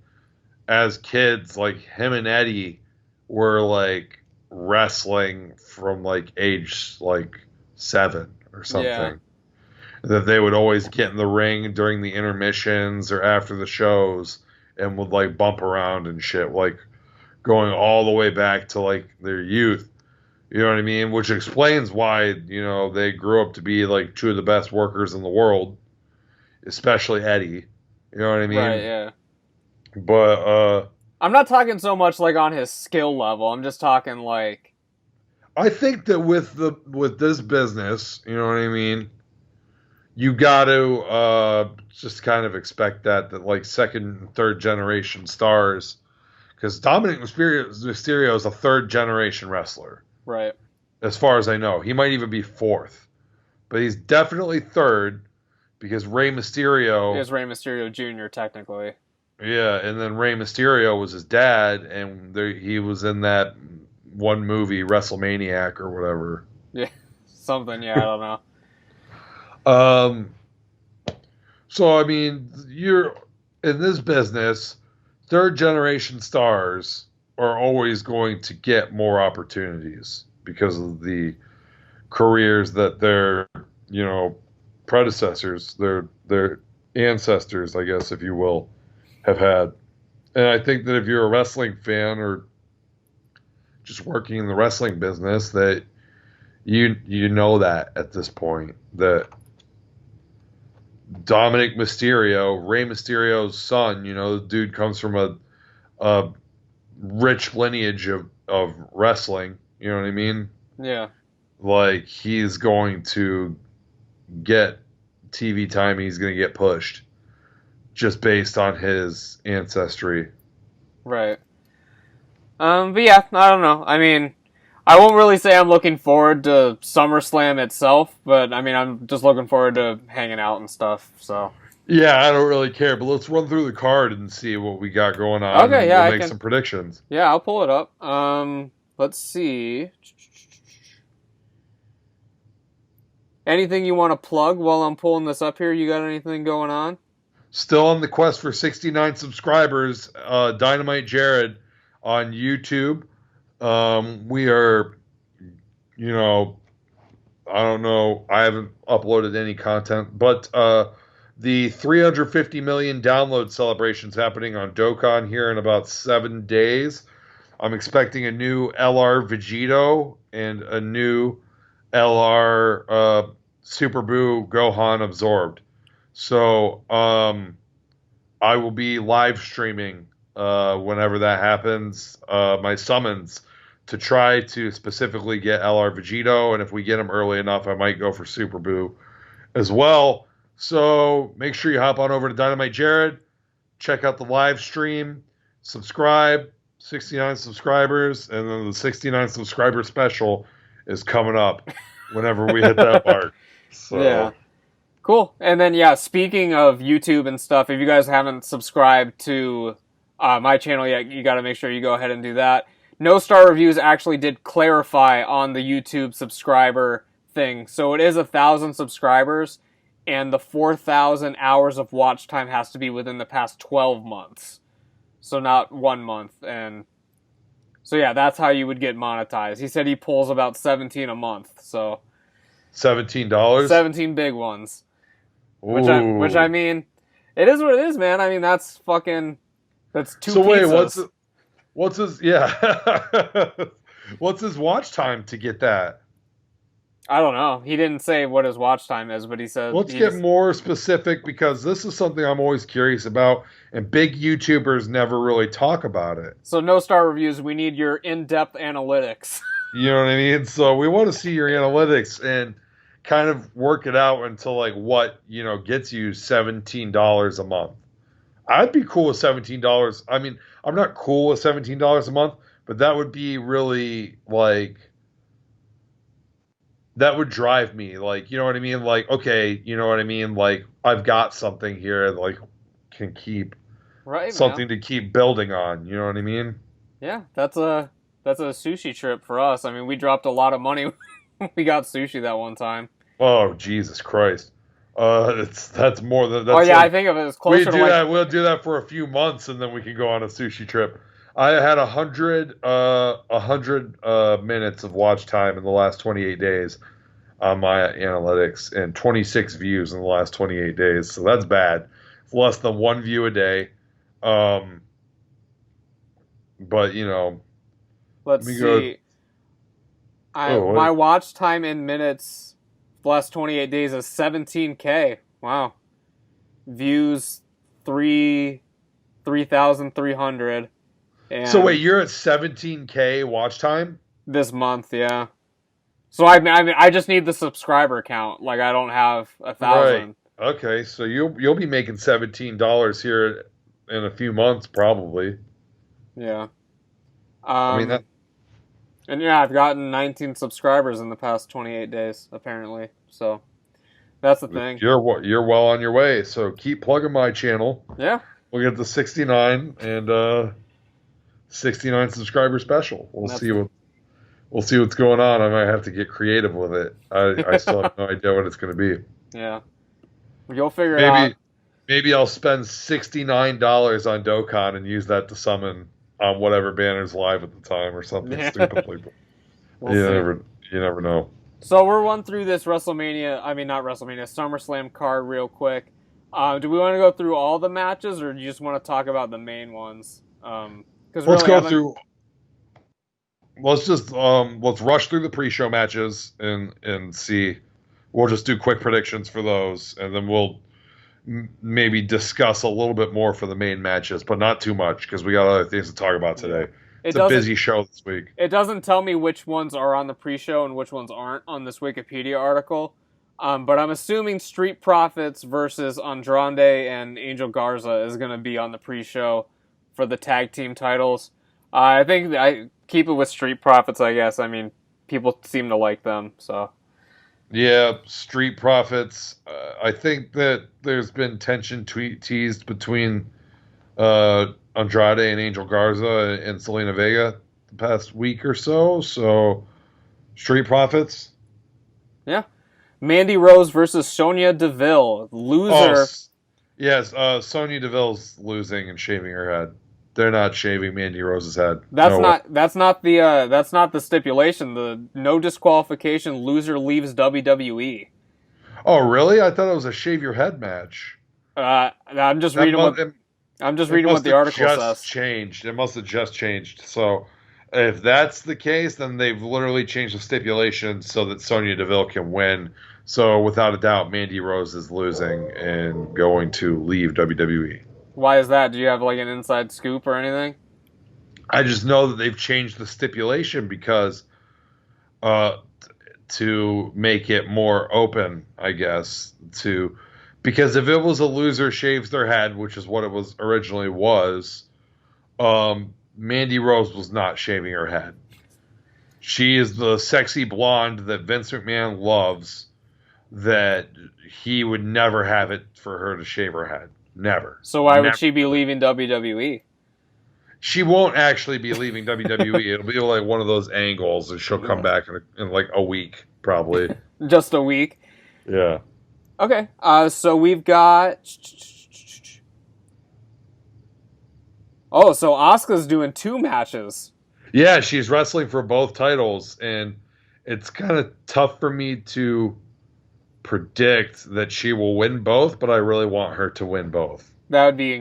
S3: as kids, like him and Eddie were like wrestling from like age like 7 or something. Yeah. That they would always get in the ring during the intermissions or after the shows and would like bump around and shit, like going all the way back to like their youth. You know what I mean? Which explains why, they grew up to be like 2 of the best workers in the world, especially Eddie. You know what I mean?
S1: Right, yeah.
S3: But
S1: I'm not talking so much like on his skill level. I'm just talking like,
S3: I think that with this business, you know what I mean, you got to just kind of expect that like second and third generation stars, because Dominic Mysterio is a third generation wrestler.
S1: Right.
S3: As far as I know. He might even be 4th. But he's definitely 3rd because Rey Mysterio...
S1: He is Rey Mysterio Jr., technically.
S3: Yeah, and then Rey Mysterio was his dad, and he was in that one movie, WrestleManiac or whatever.
S1: Yeah, something, yeah, I don't
S3: know. So, I mean, you're in this business, third generation stars are always going to get more opportunities because of the careers that their, predecessors, their ancestors, I guess, if you will, have had. And I think that if you're a wrestling fan or just working in the wrestling business, that you know that at this point, that Dominic Mysterio, Rey Mysterio's son, the dude comes from a rich lineage of wrestling, you know what I mean?
S1: Yeah.
S3: Like, he's going to get TV time, he's going to get pushed. just based on his ancestry.
S1: Right. But yeah, I don't know. I mean, I won't really say I'm looking forward to SummerSlam itself, but I mean, I'm just looking forward to hanging out and stuff, so.
S3: Yeah, I don't really care, but let's run through the card and see what we got going on.
S1: Okay,
S3: and
S1: yeah,
S3: we'll
S1: I
S3: make
S1: can.
S3: some predictions.
S1: Yeah, I'll pull it up. Let's see. Anything you want to plug while I'm pulling this up here? You got anything going on?
S3: Still on the quest for 69 subscribers. Dynamite Jared on YouTube. We are, I don't know. I haven't uploaded any content, but the 350 million download celebration's happening on Dokkan here in about 7 days. I'm expecting a new LR Vegito and a new LR Super Boo Gohan Absorbed. So I will be live streaming whenever that happens. My summons to try to specifically get LR Vegito, and if we get him early enough, I might go for Super Boo as well. So make sure you hop on over to Dynamite Jared, check out the live stream, subscribe, 69 subscribers, and then the 69 subscriber special is coming up whenever we hit that mark. So.
S1: Yeah. Cool. And then, yeah, speaking of YouTube and stuff, if you guys haven't subscribed to my channel yet, you got to make sure you go ahead and do that. No Star Reviews actually did clarify on the YouTube subscriber thing. So it is 1,000 subscribers, and the 4,000 hours of watch time has to be within the past 12 months. So not 1 month. And so, yeah, that's how you would get monetized. He said he pulls about 17 a month. So
S3: $17?
S1: 17 big ones. Which
S3: Ooh.
S1: I mean, it is what it is, man. I mean, that's two pizzas.
S3: So wait, what's his what's his watch time to get that?
S1: I don't know. He didn't say what his watch time is, but he said...
S3: Let's get more specific, because this is something I'm always curious about, and big YouTubers never really talk about it.
S1: So No Star Reviews, we need your in-depth analytics.
S3: You know what I mean? So we want to see your analytics and kind of work it out until like what, gets you $17 a month. I'd be cool with $17. I mean, I'm not cool with $17 a month, but that would be really like... That would drive me, like, you know what I mean? Like, okay, you know what I mean? Like, I've got something here that, like, can keep something to keep building on. You know what I mean?
S1: Yeah, that's a sushi trip for us. I mean, we dropped a lot of money when we got sushi that one time.
S3: Oh, Jesus Christ! That's more than. That's
S1: I think of it as closer to
S3: that. We'll do that for a few months, and then we can go on a sushi trip. I had 100 minutes of watch time in the last 28 days on my analytics, and 26 views in the last 28 days. So that's bad. It's less than 1 view a day. But
S1: let's see. My watch time in minutes the last 28 days is 17K. Wow. Views 3,300.
S3: So wait, you're at 17K watch time
S1: this month? Yeah. So I mean, I just need the subscriber count. Like, I don't have 1,000.
S3: Right. Okay, so you'll be making $17 here in a few months, probably.
S1: Yeah.
S3: I mean that.
S1: And yeah, I've gotten 19 subscribers in the past 28 days, apparently. So that's the thing.
S3: You're well on your way. So keep plugging my channel.
S1: Yeah.
S3: We'll get the 69 and 69 subscriber special. We'll see what's going on. I might have to get creative with it. I still have no idea what it's going to be.
S1: Yeah. You'll figure it out.
S3: Maybe I'll spend $69 on Dokkan and use that to summon on whatever banner's live at the time or something stupid like that. You never know.
S1: So we'll run through this SummerSlam card real quick. Do we want to go through all the matches, or do you just want to talk about the main ones?
S3: Let's go through. Let's just let's rush through the pre-show matches and see. We'll just do quick predictions for those, and then we'll maybe discuss a little bit more for the main matches, but not too much because we got other things to talk about today. It's a busy show this week.
S1: It doesn't tell me which ones are on the pre-show and which ones aren't on this Wikipedia article. But I'm assuming Street Profits versus Andrade and Angel Garza is going to be on the pre-show for the tag team titles. I think I keep it with Street Profits, I guess. I mean, people seem to like them, so.
S3: Yeah, Street Profits. I think that there's been tension teased between Andrade and Angel Garza and Selena Vega the past week or so. So, Street Profits.
S1: Yeah. Mandy Rose versus Sonya Deville. Loser.
S3: Yes, Sonya Deville's losing and shaving her head. They're not shaving Mandy Rose's head.
S1: That's not the stipulation. The no disqualification loser leaves WWE.
S3: Oh, really? I thought it was a shave your head match.
S1: I'm just reading what the article says.
S3: Changed. It must have just changed. So, if that's the case, then they've literally changed the stipulation so that Sonya Deville can win. So, without a doubt, Mandy Rose is losing and going to leave WWE.
S1: Why is that? Do you have like an inside scoop or anything?
S3: I just know that they've changed the stipulation because to make it more open, I guess, because if it was a loser shaves their head, which is what it was originally Mandy Rose was not shaving her head. She is the sexy blonde that Vince McMahon loves, that he would never have it for her to shave her head. Never.
S1: So why would she be leaving WWE?
S3: She won't actually be leaving WWE. It'll be like one of those angles, and she'll come back in like a week, probably.
S1: Just a week?
S3: Yeah.
S1: Okay. So we've got... Oh, so Asuka's doing 2 matches.
S3: Yeah, she's wrestling for both titles, and it's kind of tough for me to predict that she will win both, but I really want her to win both.
S1: That would be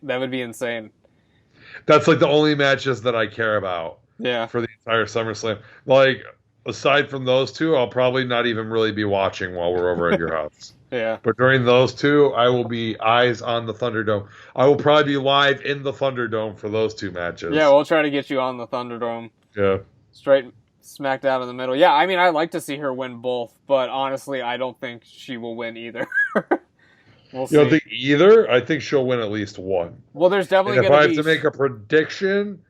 S1: That would be insane.
S3: That's like the only matches that I care about.
S1: Yeah.
S3: For the entire SummerSlam. Like, aside from those two, I'll probably not even really be watching while we're over at your house.
S1: Yeah.
S3: But during those two, I will be eyes on the Thunderdome. I will probably be live in the Thunderdome for those 2 matches.
S1: Yeah, we'll try to get you on the Thunderdome.
S3: Yeah.
S1: Straight smack dab in the middle. Yeah, I mean, I'd like to see her win both, but honestly, I don't think she will win either. We'll see.
S3: You don't think either? I think she'll win at least one.
S1: Well, there's definitely
S3: going to be... If I have to make a prediction,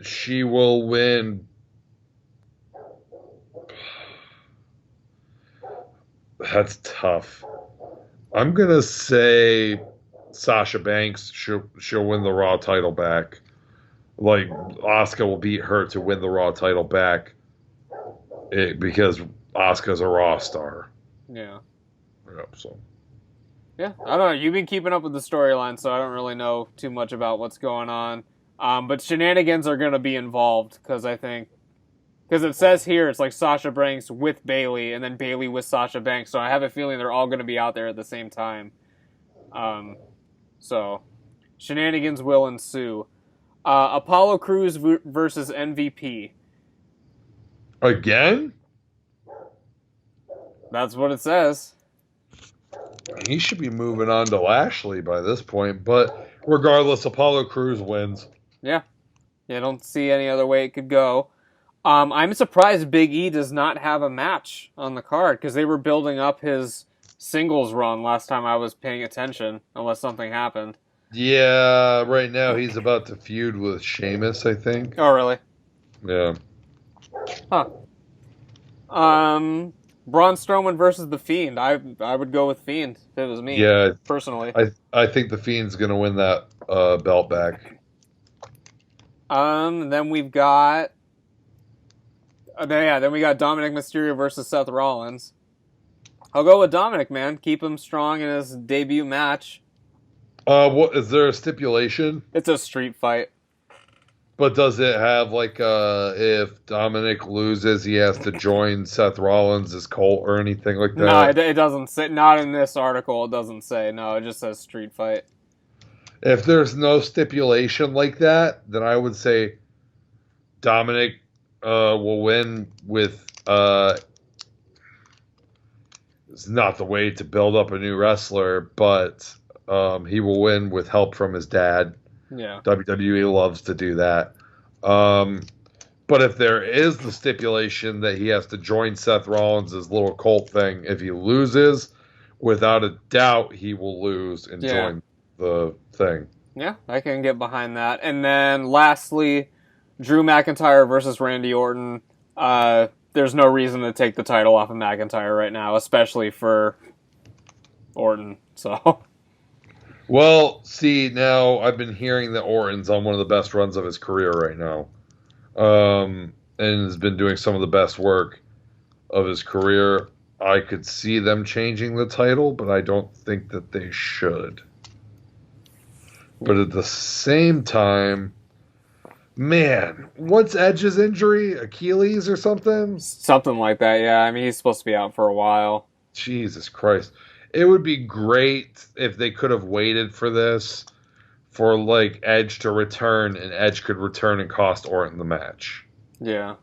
S3: she will win... That's tough. I'm going to say Sasha Banks, she'll win the Raw title back. Like, Asuka will beat her to win the Raw title back because Asuka's a Raw star.
S1: Yeah.
S3: Yep, so.
S1: Yeah, I don't know. You've been keeping up with the storyline, so I don't really know too much about what's going on. But shenanigans are going to be involved, because it says here it's like Sasha Banks with Bayley, and then Bayley with Sasha Banks, so I have a feeling they're all going to be out there at the same time. So, shenanigans will ensue. Apollo Crews versus MVP.
S3: Again?
S1: That's what it says.
S3: He should be moving on to Lashley by this point, but regardless, Apollo Crews wins.
S1: Yeah. I don't see any other way it could go. I'm surprised Big E does not have a match on the card, because they were building up his singles run last time I was paying attention, unless something happened.
S3: Yeah, right now he's about to feud with Sheamus, I think.
S1: Oh, really?
S3: Yeah.
S1: Huh. Braun Strowman versus The Fiend. I would go with Fiend if it was me.
S3: Yeah.
S1: Personally.
S3: I think The Fiend's going to win that belt back.
S1: Then we've got... then we got Dominic Mysterio versus Seth Rollins. I'll go with Dominic, man. Keep him strong in his debut match.
S3: What is there a stipulation?
S1: It's a street fight.
S3: But does it have like if Dominic loses, he has to join Seth Rollins as Colt or anything like that?
S1: No, it doesn't say. Not in this article. It doesn't say. No, it just says street fight.
S3: If there's no stipulation like that, then I would say Dominic will win with. It's not the way to build up a new wrestler, but he will win with help from his dad.
S1: Yeah.
S3: WWE loves to do that. But if there is the stipulation that he has to join Seth Rollins' little cult thing, if he loses, without a doubt he will lose and join the thing.
S1: Yeah, I can get behind that. And then lastly, Drew McIntyre versus Randy Orton. There's no reason to take the title off of McIntyre right now, especially for Orton. So,
S3: well, see, now I've been hearing that Orton's on one of the best runs of his career right now. And has been doing some of the best work of his career. I could see them changing the title, but I don't think that they should. But at the same time, man, what's Edge's injury? Achilles or something?
S1: Something like that, yeah. I mean, he's supposed to be out for a while.
S3: Jesus Christ. It would be great if they could have waited for this, for, like, Edge to return, and Edge could return and cost Orton the match.
S1: Yeah.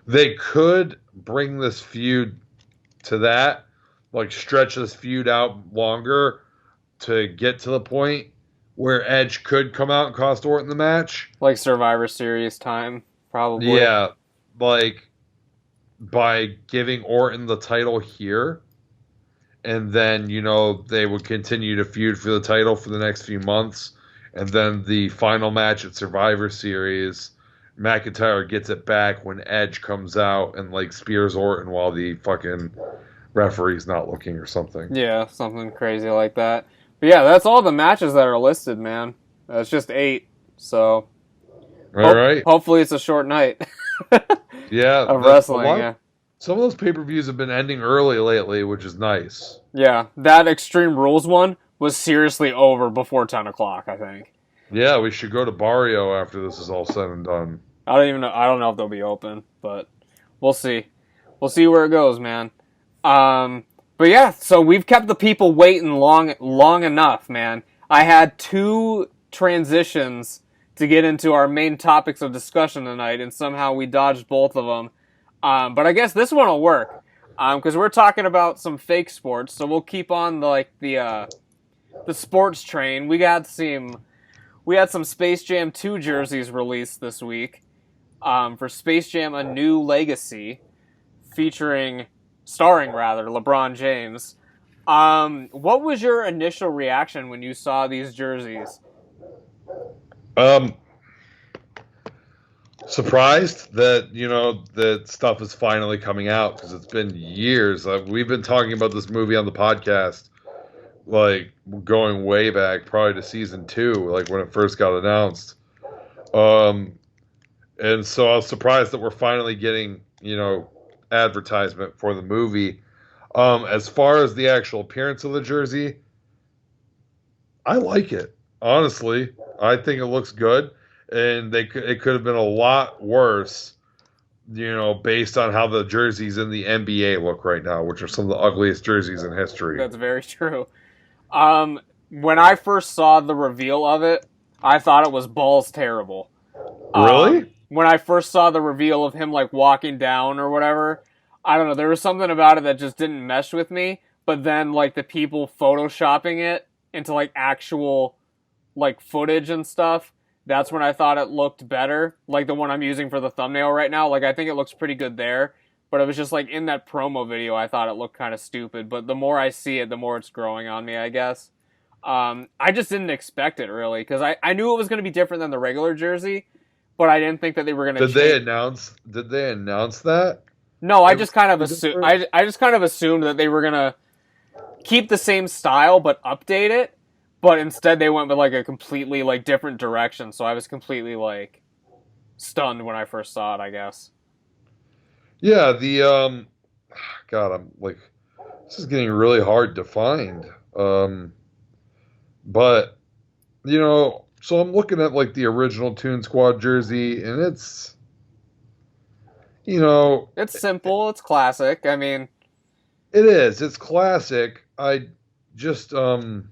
S3: They could bring this feud to that, like, stretch this feud out longer to get to the point where Edge could come out and cost Orton the match.
S1: Like Survivor Series time, probably.
S3: Yeah, like, by giving Orton the title here, and then, you know, they would continue to feud for the title for the next few months, and then the final match at Survivor Series, McIntyre gets it back when Edge comes out and, like, spears Orton while the fucking referee's not looking or something.
S1: Yeah, something crazy like that. But yeah, that's all the matches that are listed, man. It's just 8, so...
S3: All right.
S1: Hopefully it's a short night.
S3: Yeah.
S1: Of wrestling, yeah.
S3: Some of those pay-per-views have been ending early lately, which is nice.
S1: Yeah, that Extreme Rules one was seriously over before 10 o'clock, I think.
S3: Yeah, we should go to Barrio after this is all said and done.
S1: I don't know if they'll be open, but we'll see. We'll see where it goes, man. But yeah, so we've kept the people waiting long enough, man. I had 2 transitions to get into our main topics of discussion tonight, and somehow we dodged both of them. But I guess this one will work, because we're talking about some fake sports, so we'll keep on the sports train. We had some Space Jam 2 jerseys released this week for Space Jam: A New Legacy, starring LeBron James. What was your initial reaction when you saw these jerseys?
S3: Surprised that, you know, that stuff is finally coming out, because it's been years. We've been talking about this movie on the podcast, like, going way back, probably to season 2, like, when it first got announced. And so I was surprised that we're finally getting, you know, advertisement for the movie. As far as the actual appearance of the jersey, I like it. Honestly, I think it looks good, and it could have been a lot worse, you know, based on how the jerseys in the NBA look right now, which are some of the ugliest jerseys in history.
S1: That's very true. When I first saw the reveal of it, I thought it was balls terrible.
S3: Really?
S1: When I first saw the reveal of him, like, walking down or whatever, I don't know, there was something about it that just didn't mesh with me, but then, like, the people photoshopping it into, like, actual, like, footage and stuff, that's when I thought it looked better. Like the one I'm using for the thumbnail right now, like, I think it looks pretty good there, but it was just, like, in that promo video, I thought it looked kind of stupid, but the more I see it, the more it's growing on me, I guess. I just didn't expect it, really, because I knew it was going to be different than the regular jersey, but I didn't think that they were going to
S3: Did they announce that?
S1: No, I just kind of assumed. I just kind of assumed that they were gonna keep the same style but update it. But instead, they went with, like, a completely, like, different direction. So I was completely, like, stunned when I first saw it, I guess.
S3: Yeah, God, I'm like, this is getting really hard to find. But, you know, so I'm looking at, like, the original Toon Squad jersey, and it's, you know,
S1: it's simple, it's classic. I mean,
S3: it is. It's classic. I just, you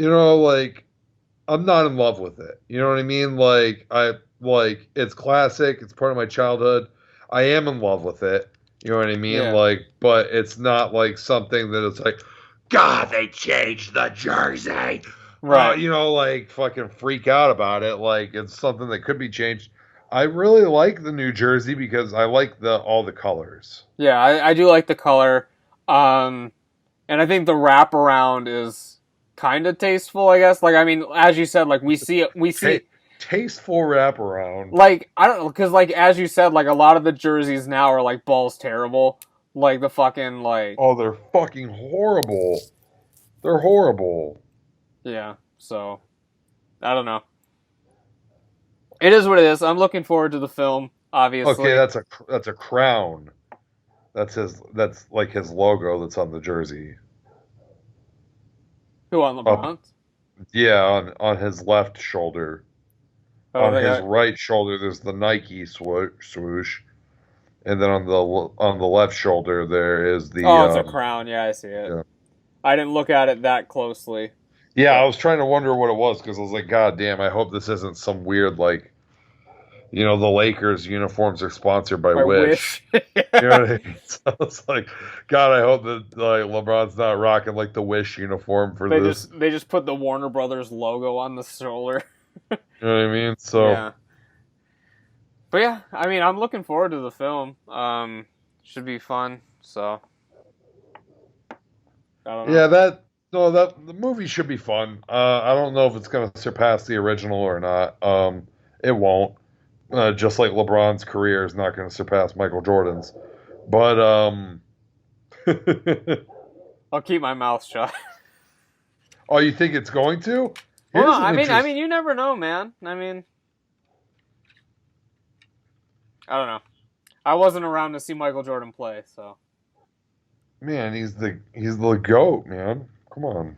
S3: know, like, I'm not in love with it. You know what I mean? Like, it's classic. It's part of my childhood. I am in love with it. You know what I mean?
S1: Yeah.
S3: Like, but it's not like something that is like, God, they changed the jersey.
S1: Right.
S3: like fucking freak out about it. Like it's something that could be changed. I really like the New Jersey because I like all the colors.
S1: Yeah, I do like the color. And I think the wraparound is kind of tasteful, I guess. Like, I mean, as you said, like, we see
S3: Tasteful wraparound.
S1: like, I don't know, because, like, as you said, like, a lot of the jerseys now are, like, balls terrible. Like, the fucking, like...
S3: Oh, they're fucking horrible. They're horrible.
S1: Yeah, so, I don't know. It is what it is. I'm looking forward to the film, obviously.
S3: Okay, that's a crown. That's like his logo that's on the jersey.
S1: Who, on LeBron's?
S3: Yeah, on his left shoulder. On his right shoulder, there's the Nike swoosh, and then on the left shoulder there is the.
S1: Oh, it's a crown. Yeah, I see it.
S3: Yeah.
S1: I didn't look at it that closely.
S3: Yeah, I was trying to wonder what it was because I was like, God damn, I hope this isn't some weird like, the Lakers uniforms are sponsored by Wish. You know what I mean? So I was like, God, I hope that like LeBron's not rocking like the Wish uniform for this.
S1: They just put the Warner Brothers logo on the shoulder.
S3: You know what I mean? So
S1: yeah. But yeah, I mean, I'm looking forward to the film. Should be fun. So I don't know.
S3: Yeah, the movie should be fun. I don't know if it's going to surpass the original or not. It won't. Just like LeBron's career is not going to surpass Michael Jordan's. But
S1: I'll keep my mouth shut.
S3: Oh, you think it's going to?
S1: Well, I mean, you never know, man. I mean, I don't know. I wasn't around to see Michael Jordan play, so.
S3: Man, he's the GOAT, man. Come on.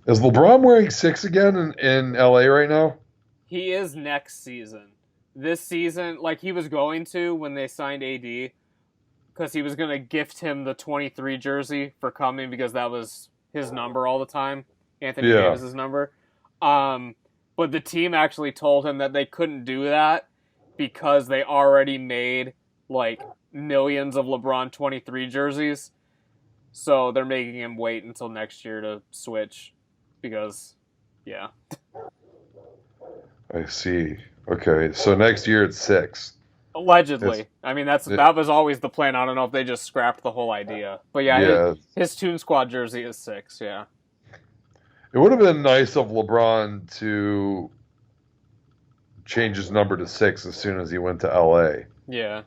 S3: Is LeBron wearing 6 again in LA right now?
S1: He is next season. This season, like he was going to when they signed AD, because he was going to gift him the 23 jersey for coming because that was his number all the time. Anthony Davis's number. But the team actually told him that they couldn't do that because they already made like millions of LeBron 23 jerseys. So they're making him wait until next year to switch because, yeah.
S3: I see. Okay, so next year it's 6.
S1: Allegedly. I mean, that was always the plan. I don't know if they just scrapped the whole idea. But yeah. His Toon Squad jersey is 6, yeah.
S3: It would have been nice of LeBron to change his number to 6 as soon as he went to LA.
S1: Yeah.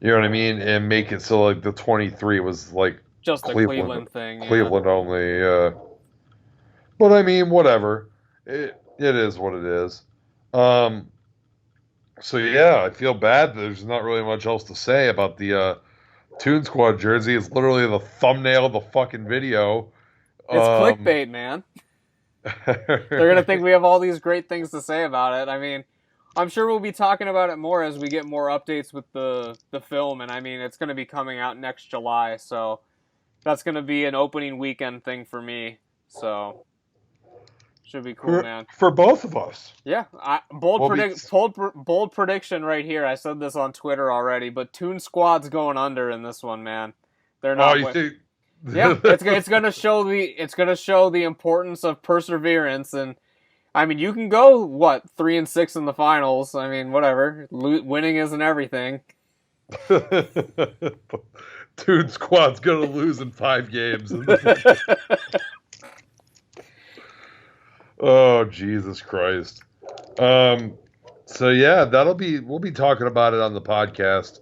S3: You know what I mean? And make it so like the 23 was like
S1: just the Cleveland thing.
S3: Cleveland only. But I mean, whatever. It is what it is. So yeah, I feel bad that there's not really much else to say about the Toon Squad jersey. It's literally the thumbnail of the fucking video.
S1: It's clickbait, man. They're going to think we have all these great things to say about it. I mean, I'm sure we'll be talking about it more as we get more updates with the film. And I mean, it's going to be coming out next July. So that's going to be an opening weekend thing for me. So should be cool, man.
S3: For both of us.
S1: Yeah. Bold prediction right here. I said this on Twitter already, but Toon Squad's going under in this one, man. They're not.
S3: Oh, you think?
S1: Yeah, it's gonna show the importance of perseverance, and I mean you can go 3-6 in the finals. I mean whatever, winning isn't everything.
S3: Toon Squad's gonna lose in 5 games. Oh Jesus Christ! So yeah, we'll be talking about it on the podcast.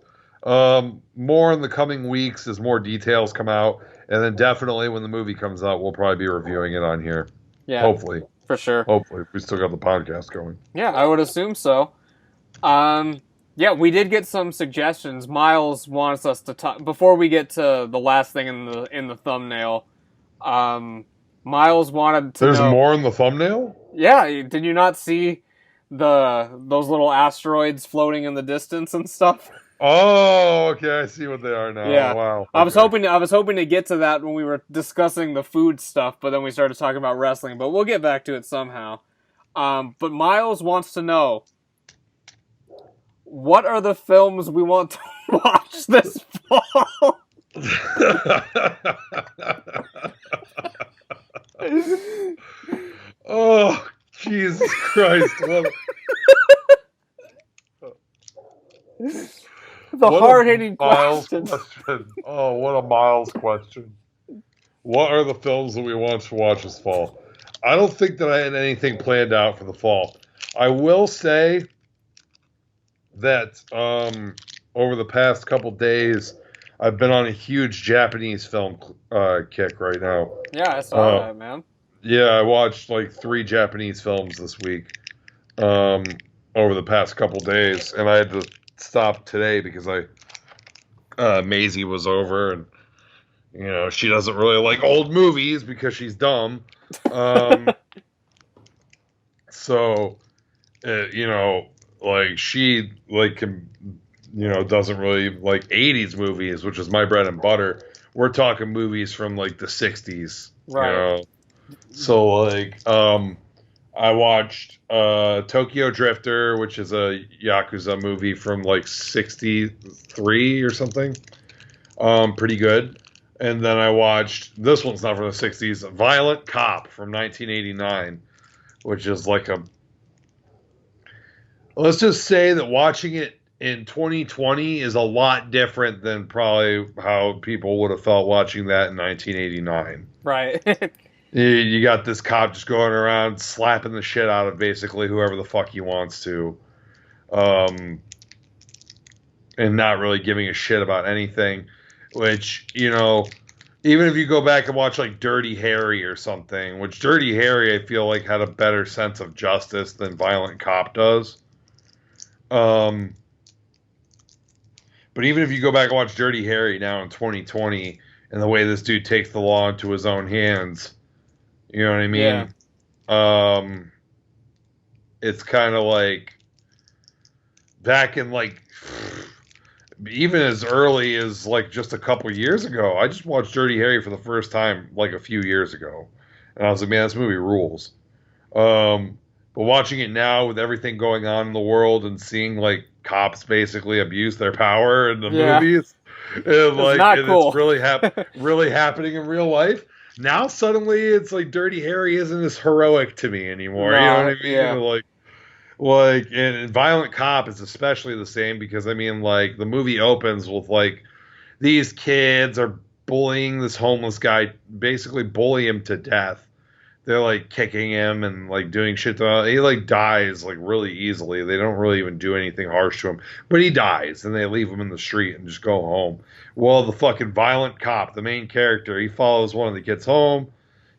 S3: More in the coming weeks as more details come out. And then definitely when the movie comes out, we'll probably be reviewing it on here.
S1: Yeah.
S3: Hopefully.
S1: For sure.
S3: Hopefully. We still got the podcast going.
S1: Yeah, I would assume so. Yeah, we did get some suggestions. Miles wants us to talk before we get to the last thing in the thumbnail. Miles wanted to
S3: There's
S1: know,
S3: more in the thumbnail?
S1: Yeah, did you not see those little asteroids floating in the distance and stuff?
S3: Oh, okay. I see what they are now.
S1: Yeah.
S3: Wow. Okay.
S1: I was hoping to get to that when we were discussing the food stuff, but then we started talking about wrestling. But we'll get back to it somehow. But Miles wants to know, what are the films we want to watch this fall?
S3: Christ!
S1: The hard-hitting questions.
S3: Question. Oh, what a Miles question. What are the films that we want to watch this fall? I don't think that I had anything planned out for the fall. I will say that over the past couple days, I've been on a huge Japanese film kick right now.
S1: Yeah, I saw that, man.
S3: Yeah, I watched like 3 Japanese films this week over the past couple days, and I had to stop today because Maisie was over, and you know she doesn't really like old movies because she's dumb. So, you know, like she doesn't really like 80s movies, which is my bread and butter. We're talking movies from like the 60s,
S1: right?
S3: You know? So like, I watched Tokyo Drifter, which is a Yakuza movie from like 63 or something. Pretty good. And then I watched, this one's not from the 60s, Violent Cop from 1989, which is like let's just say that watching it in 2020 is a lot different than probably how people would have felt watching that in 1989.
S1: Right.
S3: You got this cop just going around slapping the shit out of basically whoever the fuck he wants to. And not really giving a shit about anything. Which, you know, even if you go back and watch like Dirty Harry or something, which Dirty Harry I feel like had a better sense of justice than Violent Cop does. But even if you go back and watch Dirty Harry now in 2020 and the way this dude takes the law into his own hands, you know what I mean? Yeah. It's kind of like back in like even as early as like just a couple years ago. I just watched Dirty Harry for the first time like a few years ago, and I was like, man, this movie rules. But watching it now with everything going on in the world and seeing like cops basically abuse their power in the movies, and like cool. It's really happening in real life. Now suddenly it's like Dirty Harry isn't as heroic to me anymore. No, you know what I mean? Yeah. Like, and Violent Cop is especially the same because I mean, like the movie opens with like these kids are bullying this homeless guy, basically bully him to death. They're like kicking him and like doing shit to him. He like dies like really easily. They don't really even do anything harsh to him, but he dies and they leave him in the street and just go home. Well, the fucking Violent Cop, the main character, he follows one of the kids home,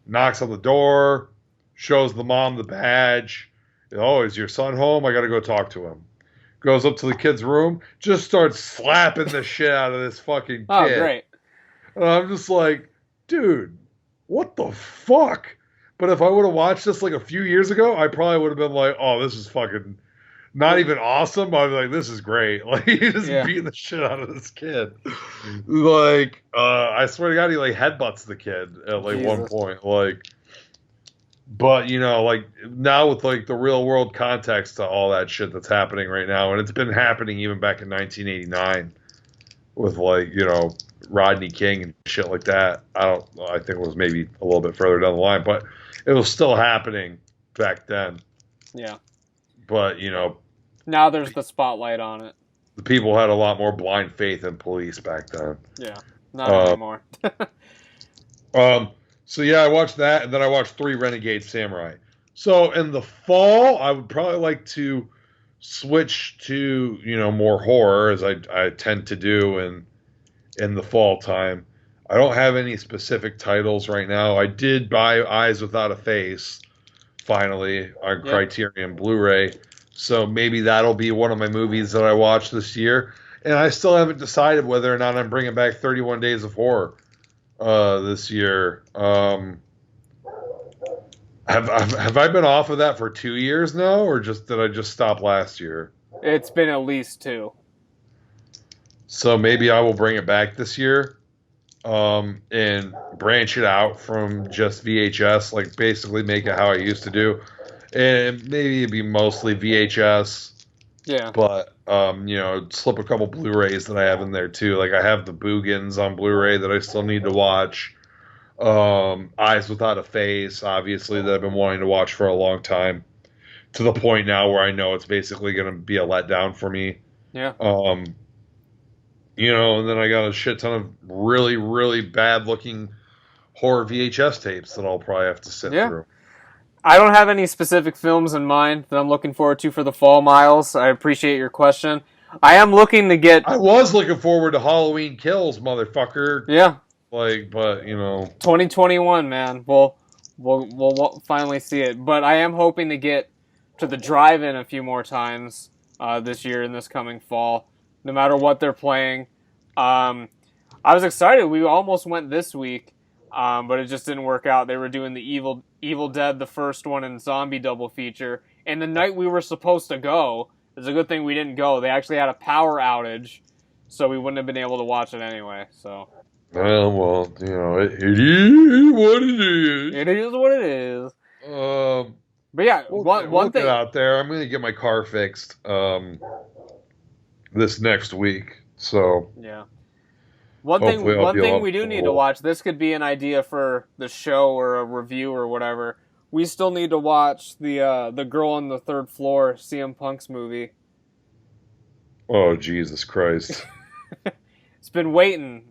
S3: knocks on the door, shows the mom the badge. Oh, is your son home? I got to go talk to him. Goes up to the kid's room, just starts slapping the shit out of this fucking kid.
S1: Oh, great.
S3: And I'm just like, dude, what the fuck? But if I would have watched this like a few years ago, I probably would have been like, oh, this is fucking not even awesome. I'd be like, this is great. Like, he's just beating the shit out of this kid. Like, I swear to God, he like headbutts the kid at like one point. Like, but you know, like now with like the real world context to all that shit that's happening right now, and it's been happening even back in 1989 with like, you know, Rodney King and shit like that. I think it was maybe a little bit further down the line, but it was still happening back then.
S1: Yeah.
S3: But, you know,
S1: now there's the spotlight on it.
S3: The people had a lot more blind faith in police back then.
S1: Yeah. Not anymore.
S3: So yeah, I watched that, and then I watched 3 Renegade Samurai. So in the fall, I would probably like to switch to, you know, more horror, as I tend to do in the fall time. I don't have any specific titles right now. I did buy Eyes Without a Face finally on Criterion Blu-ray, so maybe that'll be one of my movies that I watch this year. And I still haven't decided whether or not I'm bringing back 31 Days of Horror this year. Have I been off of that for 2 years now, or did I just stop last year?
S1: It's been at least 2.
S3: So maybe I will bring it back this year, and branch it out from just VHS, like basically make it how I used to do, and maybe it'd be mostly VHS.
S1: Yeah.
S3: But you know, slip a couple Blu-rays that I have in there too. Like I have the Boogans on Blu-ray that I still need to watch. Eyes Without a Face, obviously, that I've been wanting to watch for a long time. to the point now where I know it's basically going to be a letdown for me.
S1: Yeah.
S3: You know, and then I got a shit ton of really, really bad looking horror VHS tapes that I'll probably have to sit through.
S1: I don't have any specific films in mind that I'm looking forward to for the fall, Miles. I appreciate your question. I am looking to get...
S3: I was looking forward to Halloween Kills, motherfucker.
S1: Yeah.
S3: Like, but, you know...
S1: 2021, man. We'll finally see it. But I am hoping to get to the drive-in a few more times this year and this coming fall, no matter what they're playing. I was excited. We almost went this week, but it just didn't work out. They were doing the Evil Dead, the first one, and Zombie double feature. And the night we were supposed to go, it's a good thing we didn't go. They actually had a power outage, so we wouldn't have been able to watch it anyway. So.
S3: Well, you know, it is what it is.
S1: It is what it is. But yeah, one thing
S3: out there. I'm going to get my car fixed this next week. So
S1: yeah, one thing we do need to watch. This could be an idea for the show or a review or whatever. We still need to watch the Girl on the Third Floor CM Punk's movie.
S3: Oh Jesus Christ!
S1: It's been waiting.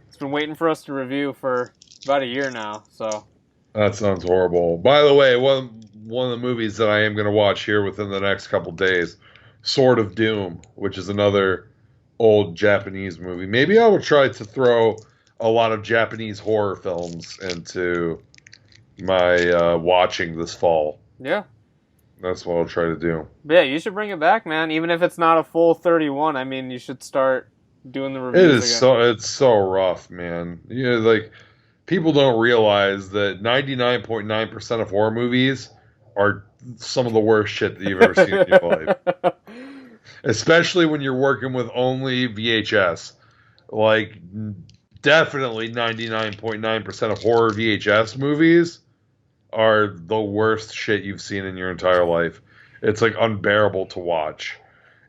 S1: It's been waiting for us to review for about a year now. So
S3: that sounds horrible. By the way, one of the movies that I am going to watch here within the next couple days, Sword of Doom, which is another old Japanese movie. Maybe I will try to throw a lot of Japanese horror films into my watching this fall.
S1: Yeah.
S3: That's what I'll try to do.
S1: But yeah, you should bring it back, man. Even if it's not a full 31, I mean, you should start doing the reviews again.
S3: It's so rough, man. You know, like, people don't realize that 99.9% of horror movies are some of the worst shit that you've ever seen in your life. Especially when you're working with only VHS. Like, definitely 99.9% of horror VHS movies are the worst shit you've seen in your entire life. It's, like, unbearable to watch.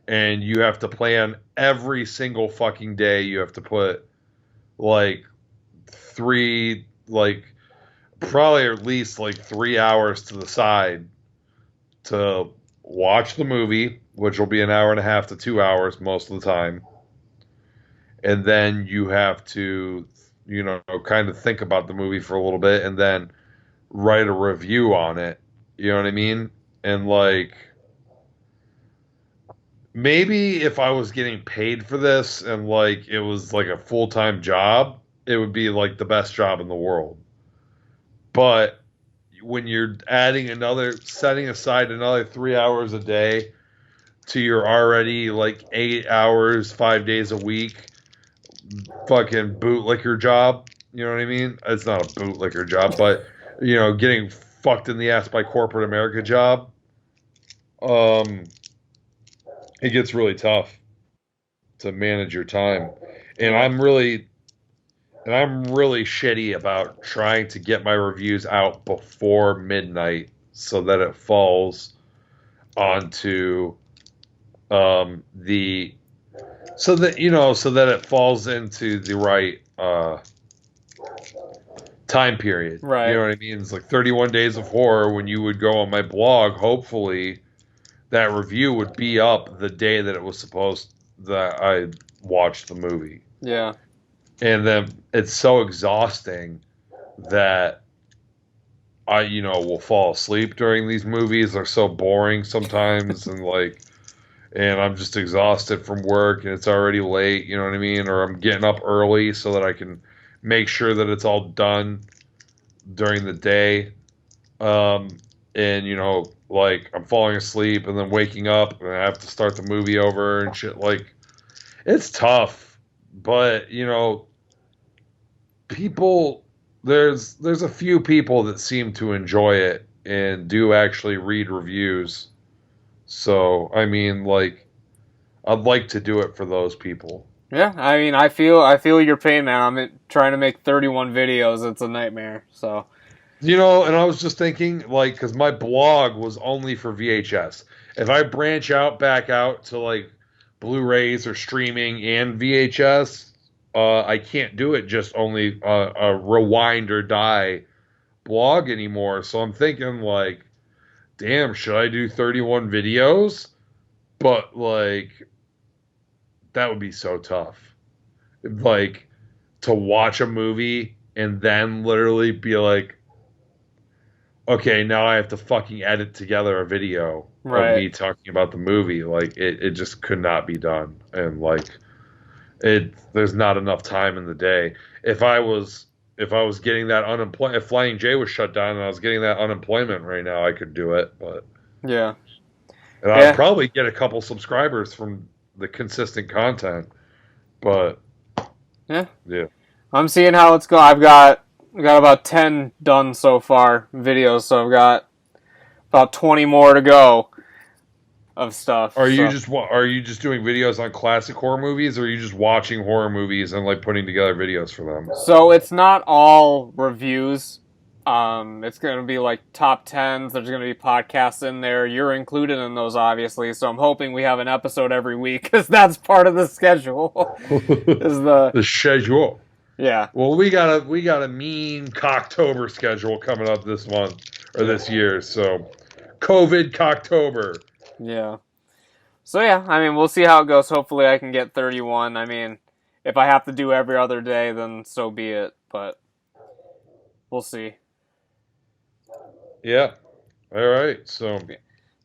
S3: And you have to plan every single fucking day. You have to put, like, probably at least, like, 3 hours to the side to watch the movie, which will be an hour and a half to 2 hours most of the time. And then you have to, you know, kind of think about the movie for a little bit and then write a review on it. You know what I mean? And, like, maybe if I was getting paid for this and, like, it was, like, a full-time job, it would be, like, the best job in the world. But when you're setting aside another 3 hours a day to your already, like, 8 hours, 5 days a week, fucking bootlicker job, you know what I mean? It's not a bootlicker job, but, you know, getting fucked in the ass by corporate America job, it gets really tough to manage your time. And I'm really shitty about trying to get my reviews out before midnight so that it falls onto so that it falls into the right time period.
S1: Right.
S3: You know what I mean? It's like 31 Days of Horror. When you would go on my blog, hopefully that review would be up the day that it was supposed that I watched the movie.
S1: Yeah.
S3: And then it's so exhausting that I, you know, will fall asleep during these movies. They're so boring sometimes, and I'm just exhausted from work, and it's already late, you know what I mean? Or I'm getting up early so that I can make sure that it's all done during the day. And, you know, like, I'm falling asleep and then waking up, and I have to start the movie over and shit. Like, it's tough, but, you know, people, there's a few people that seem to enjoy it and do actually read reviews. So, I mean, like, I'd like to do it for those people.
S1: Yeah, I mean, I feel your pain, man. I'm trying to make 31 videos. It's a nightmare, so.
S3: You know, and I was just thinking, like, because my blog was only for VHS. If I branch back out to, like, Blu-rays or streaming and VHS, I can't do it just only a rewind or die blog anymore. So I'm thinking, like, damn, should I do 31 videos? But, like, that would be so tough. Like, to watch a movie and then literally be like, okay, now I have to fucking edit together a video of me talking about the movie. Like, it just could not be done. And, like, there's not enough time in the day. If I was getting that unemployment, if Flying J was shut down and I was getting that unemployment right now, I could do it. But
S1: yeah,
S3: and I'd probably get a couple subscribers from the consistent content. But
S1: yeah,
S3: yeah,
S1: I'm seeing how it's going. I've got about 10 done so far videos, so I've got about 20 more to go of stuff.
S3: Are you just doing videos on classic horror movies, or are you just watching horror movies and like putting together videos for them?
S1: So it's not all reviews. It's going to be like top 10s. There's going to be podcasts in there. You're included in those, obviously. So I'm hoping we have an episode every week because that's part of the schedule. Is the
S3: schedule?
S1: Yeah.
S3: Well, we got a mean Cocktober schedule coming up this month or this year. So COVID Cocktober.
S1: Yeah. So yeah, I mean, we'll see how it goes. Hopefully, I can get 31. I mean, if I have to do every other day, then so be it. But we'll see.
S3: Yeah. All right. So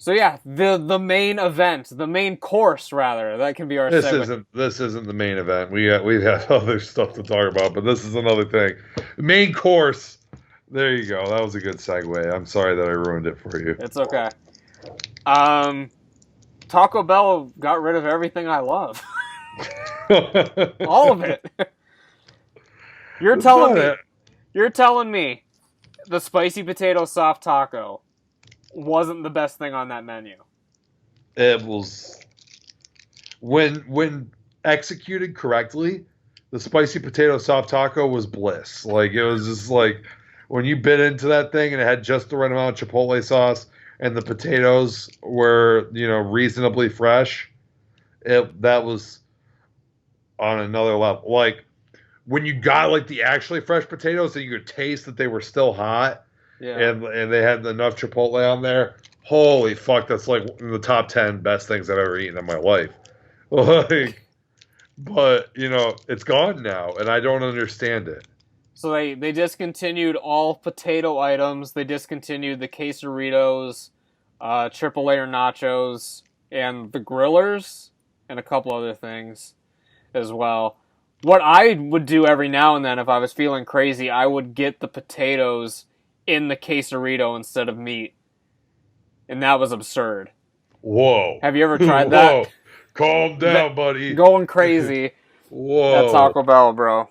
S1: yeah, the main event, the main course, rather. That can be our segue.
S3: This isn't the main event. We've had other stuff to talk about, but this is another thing. The main course. There you go. That was a good segue. I'm sorry that I ruined it for you.
S1: It's okay. Taco Bell got rid of everything I love. All of it. You're telling me the spicy potato soft taco wasn't the best thing on that menu.
S3: It was, when executed correctly, the spicy potato soft taco was bliss. Like, it was just like when you bit into that thing and it had just the right amount of chipotle sauce and the potatoes were, reasonably fresh. That was on another level. Like, when you got like the actually fresh potatoes and you could taste that they were still hot, and they had enough chipotle on there. Holy fuck, that's like in the top 10 best things I've ever eaten in my life. Like, but it's gone now, and I don't understand it.
S1: So they discontinued all potato items. They discontinued the quesaritos, triple layer nachos, and the grillers, and a couple other things as well. What I would do every now and then if I was feeling crazy, I would get the potatoes in the quesarito instead of meat. And that was absurd.
S3: Whoa.
S1: Have you ever tried that?
S3: Whoa. Calm down, buddy.
S1: Going crazy.
S3: Whoa.
S1: At Taco Bell, bro.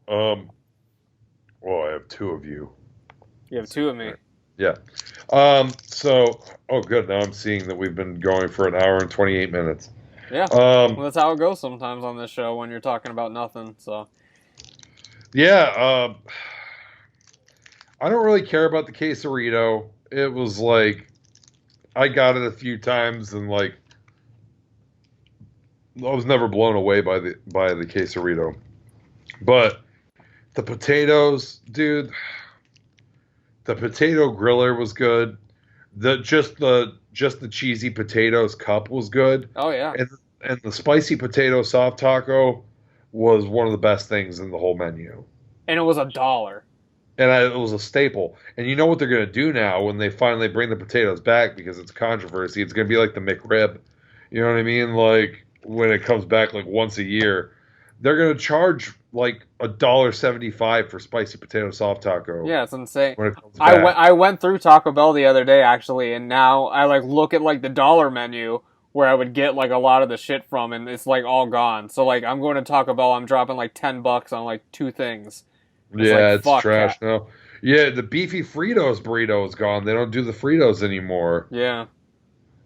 S3: Well, I have two of you.
S1: You have two of me.
S3: Yeah. So, good. Now I'm seeing that we've been going for an hour and 28 minutes.
S1: Yeah. Well, that's how it goes sometimes on this show when you're talking about nothing. So.
S3: Yeah. I don't really care about the quesarito. It was like, I got it a few times and like, I was never blown away by the quesarito. But the potatoes, dude, the potato griller was good. Just the cheesy potatoes cup was good.
S1: Oh yeah.
S3: And the spicy potato soft taco was one of the best things in the whole menu.
S1: And it was $1.
S3: And it was a staple. And you know what they're going to do now when they finally bring the potatoes back, because it's controversy? It's going to be like the McRib. You know what I mean? Like, when it comes back like once a year, they're going to charge like $1.75 for spicy potato soft taco.
S1: Yeah, it's insane.
S3: When it comes back.
S1: I went through Taco Bell the other day, actually, and now I like look at like the dollar menu where I would get like a lot of the shit from, and it's like all gone. So like I'm going to Taco Bell, I'm dropping like $10 on like two things.
S3: It's trash now. Yeah, the beefy Fritos burrito is gone. They don't do the Fritos anymore.
S1: Yeah.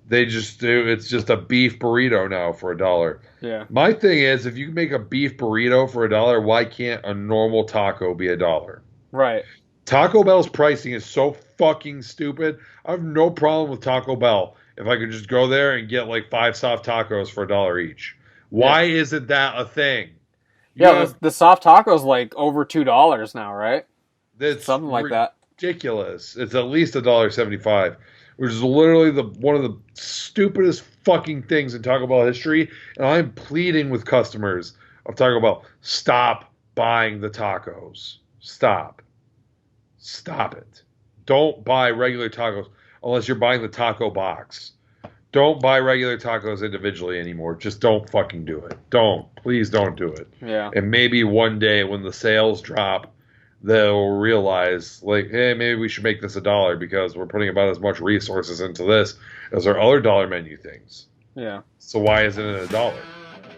S3: They just do. It's just a beef burrito now for $1.
S1: Yeah.
S3: My thing is, if you can make a beef burrito for $1, why can't a normal taco be $1?
S1: Right.
S3: Taco Bell's pricing is so fucking stupid. I have no problem with Taco Bell if I could just go there and get like 5 soft tacos for $1 each. Why isn't that a thing?
S1: The soft taco's like over $2 now, right?
S3: It's
S1: something like that.
S3: ridiculous. It's at least $1.75, which is literally one of the stupidest fucking things in Taco Bell history. And I'm pleading with customers of Taco Bell, stop buying the tacos. Stop it. Don't buy regular tacos unless you're buying the taco box. Don't buy regular tacos individually anymore. Just don't fucking do it. Please don't do it.
S1: Yeah.
S3: And maybe one day when the sales drop, they'll realize, like, hey, maybe we should make this $1 because we're putting about as much resources into this as our other dollar menu things.
S1: Yeah.
S3: So why isn't it $1?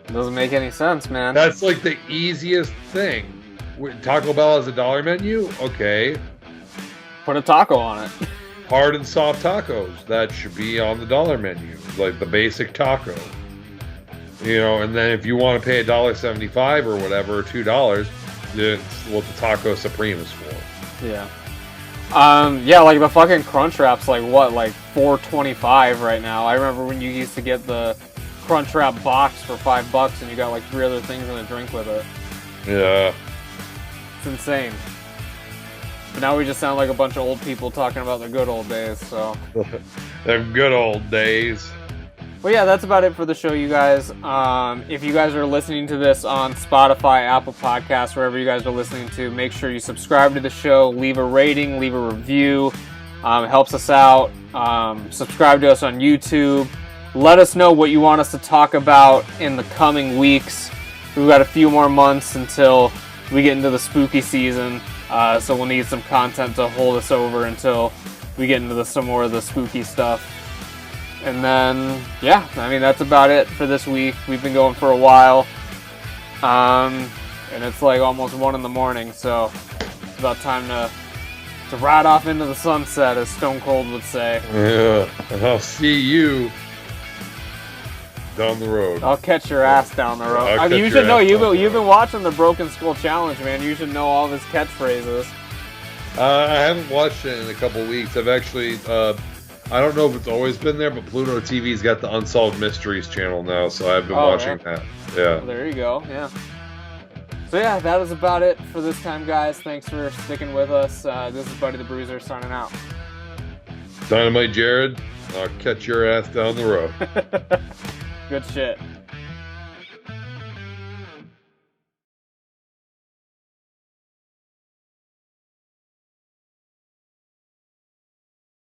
S1: It doesn't make any sense, man.
S3: That's like the easiest thing. Taco Bell has a dollar menu? Okay.
S1: Put a taco on it.
S3: Hard and soft tacos. That should be on the dollar menu. Like the basic taco. You know, and then if you want to pay $1.75 or whatever, or $2, it's what the Taco Supreme is for.
S1: Yeah. Yeah, like the fucking Crunchwrap's like what, like $4.25 right now. I remember when you used to get the Crunchwrap box for $5 and you got like 3 other things and a drink with it.
S3: Yeah.
S1: It's insane. But now we just sound like a bunch of old people talking about the good old days, so.
S3: Them good old days.
S1: Well, yeah, that's about it for the show, you guys. If you guys are listening to this on Spotify, Apple Podcasts, wherever you guys are listening to, make sure you subscribe to the show, leave a rating, leave a review. It helps us out. Subscribe to us on YouTube. Let us know what you want us to talk about in the coming weeks. We've got a few more months until we get into the spooky season. So we'll need some content to hold us over until we get into some more of the spooky stuff. And then, yeah, I mean, that's about it for this week. We've been going for a while. And it's like almost 1 a.m, so it's about time to ride off into the sunset, as Stone Cold would say.
S3: Yeah, and I'll see you down the road.
S1: I'll catch your ass down the road. I mean, you should know, you've been watching the Broken Skull Challenge, man. You should know all of his catchphrases.
S3: I haven't watched it in a couple weeks. I've actually, I don't know if it's always been there, but Pluto TV's got the Unsolved Mysteries channel now, so I've been watching that. Yeah.
S1: Well, there you go, yeah. So yeah, that is about it for this time, guys. Thanks for sticking with us. This is Buddy the Bruiser signing out.
S3: Dynamite Jared, I'll catch your ass down the road.
S1: Good shit.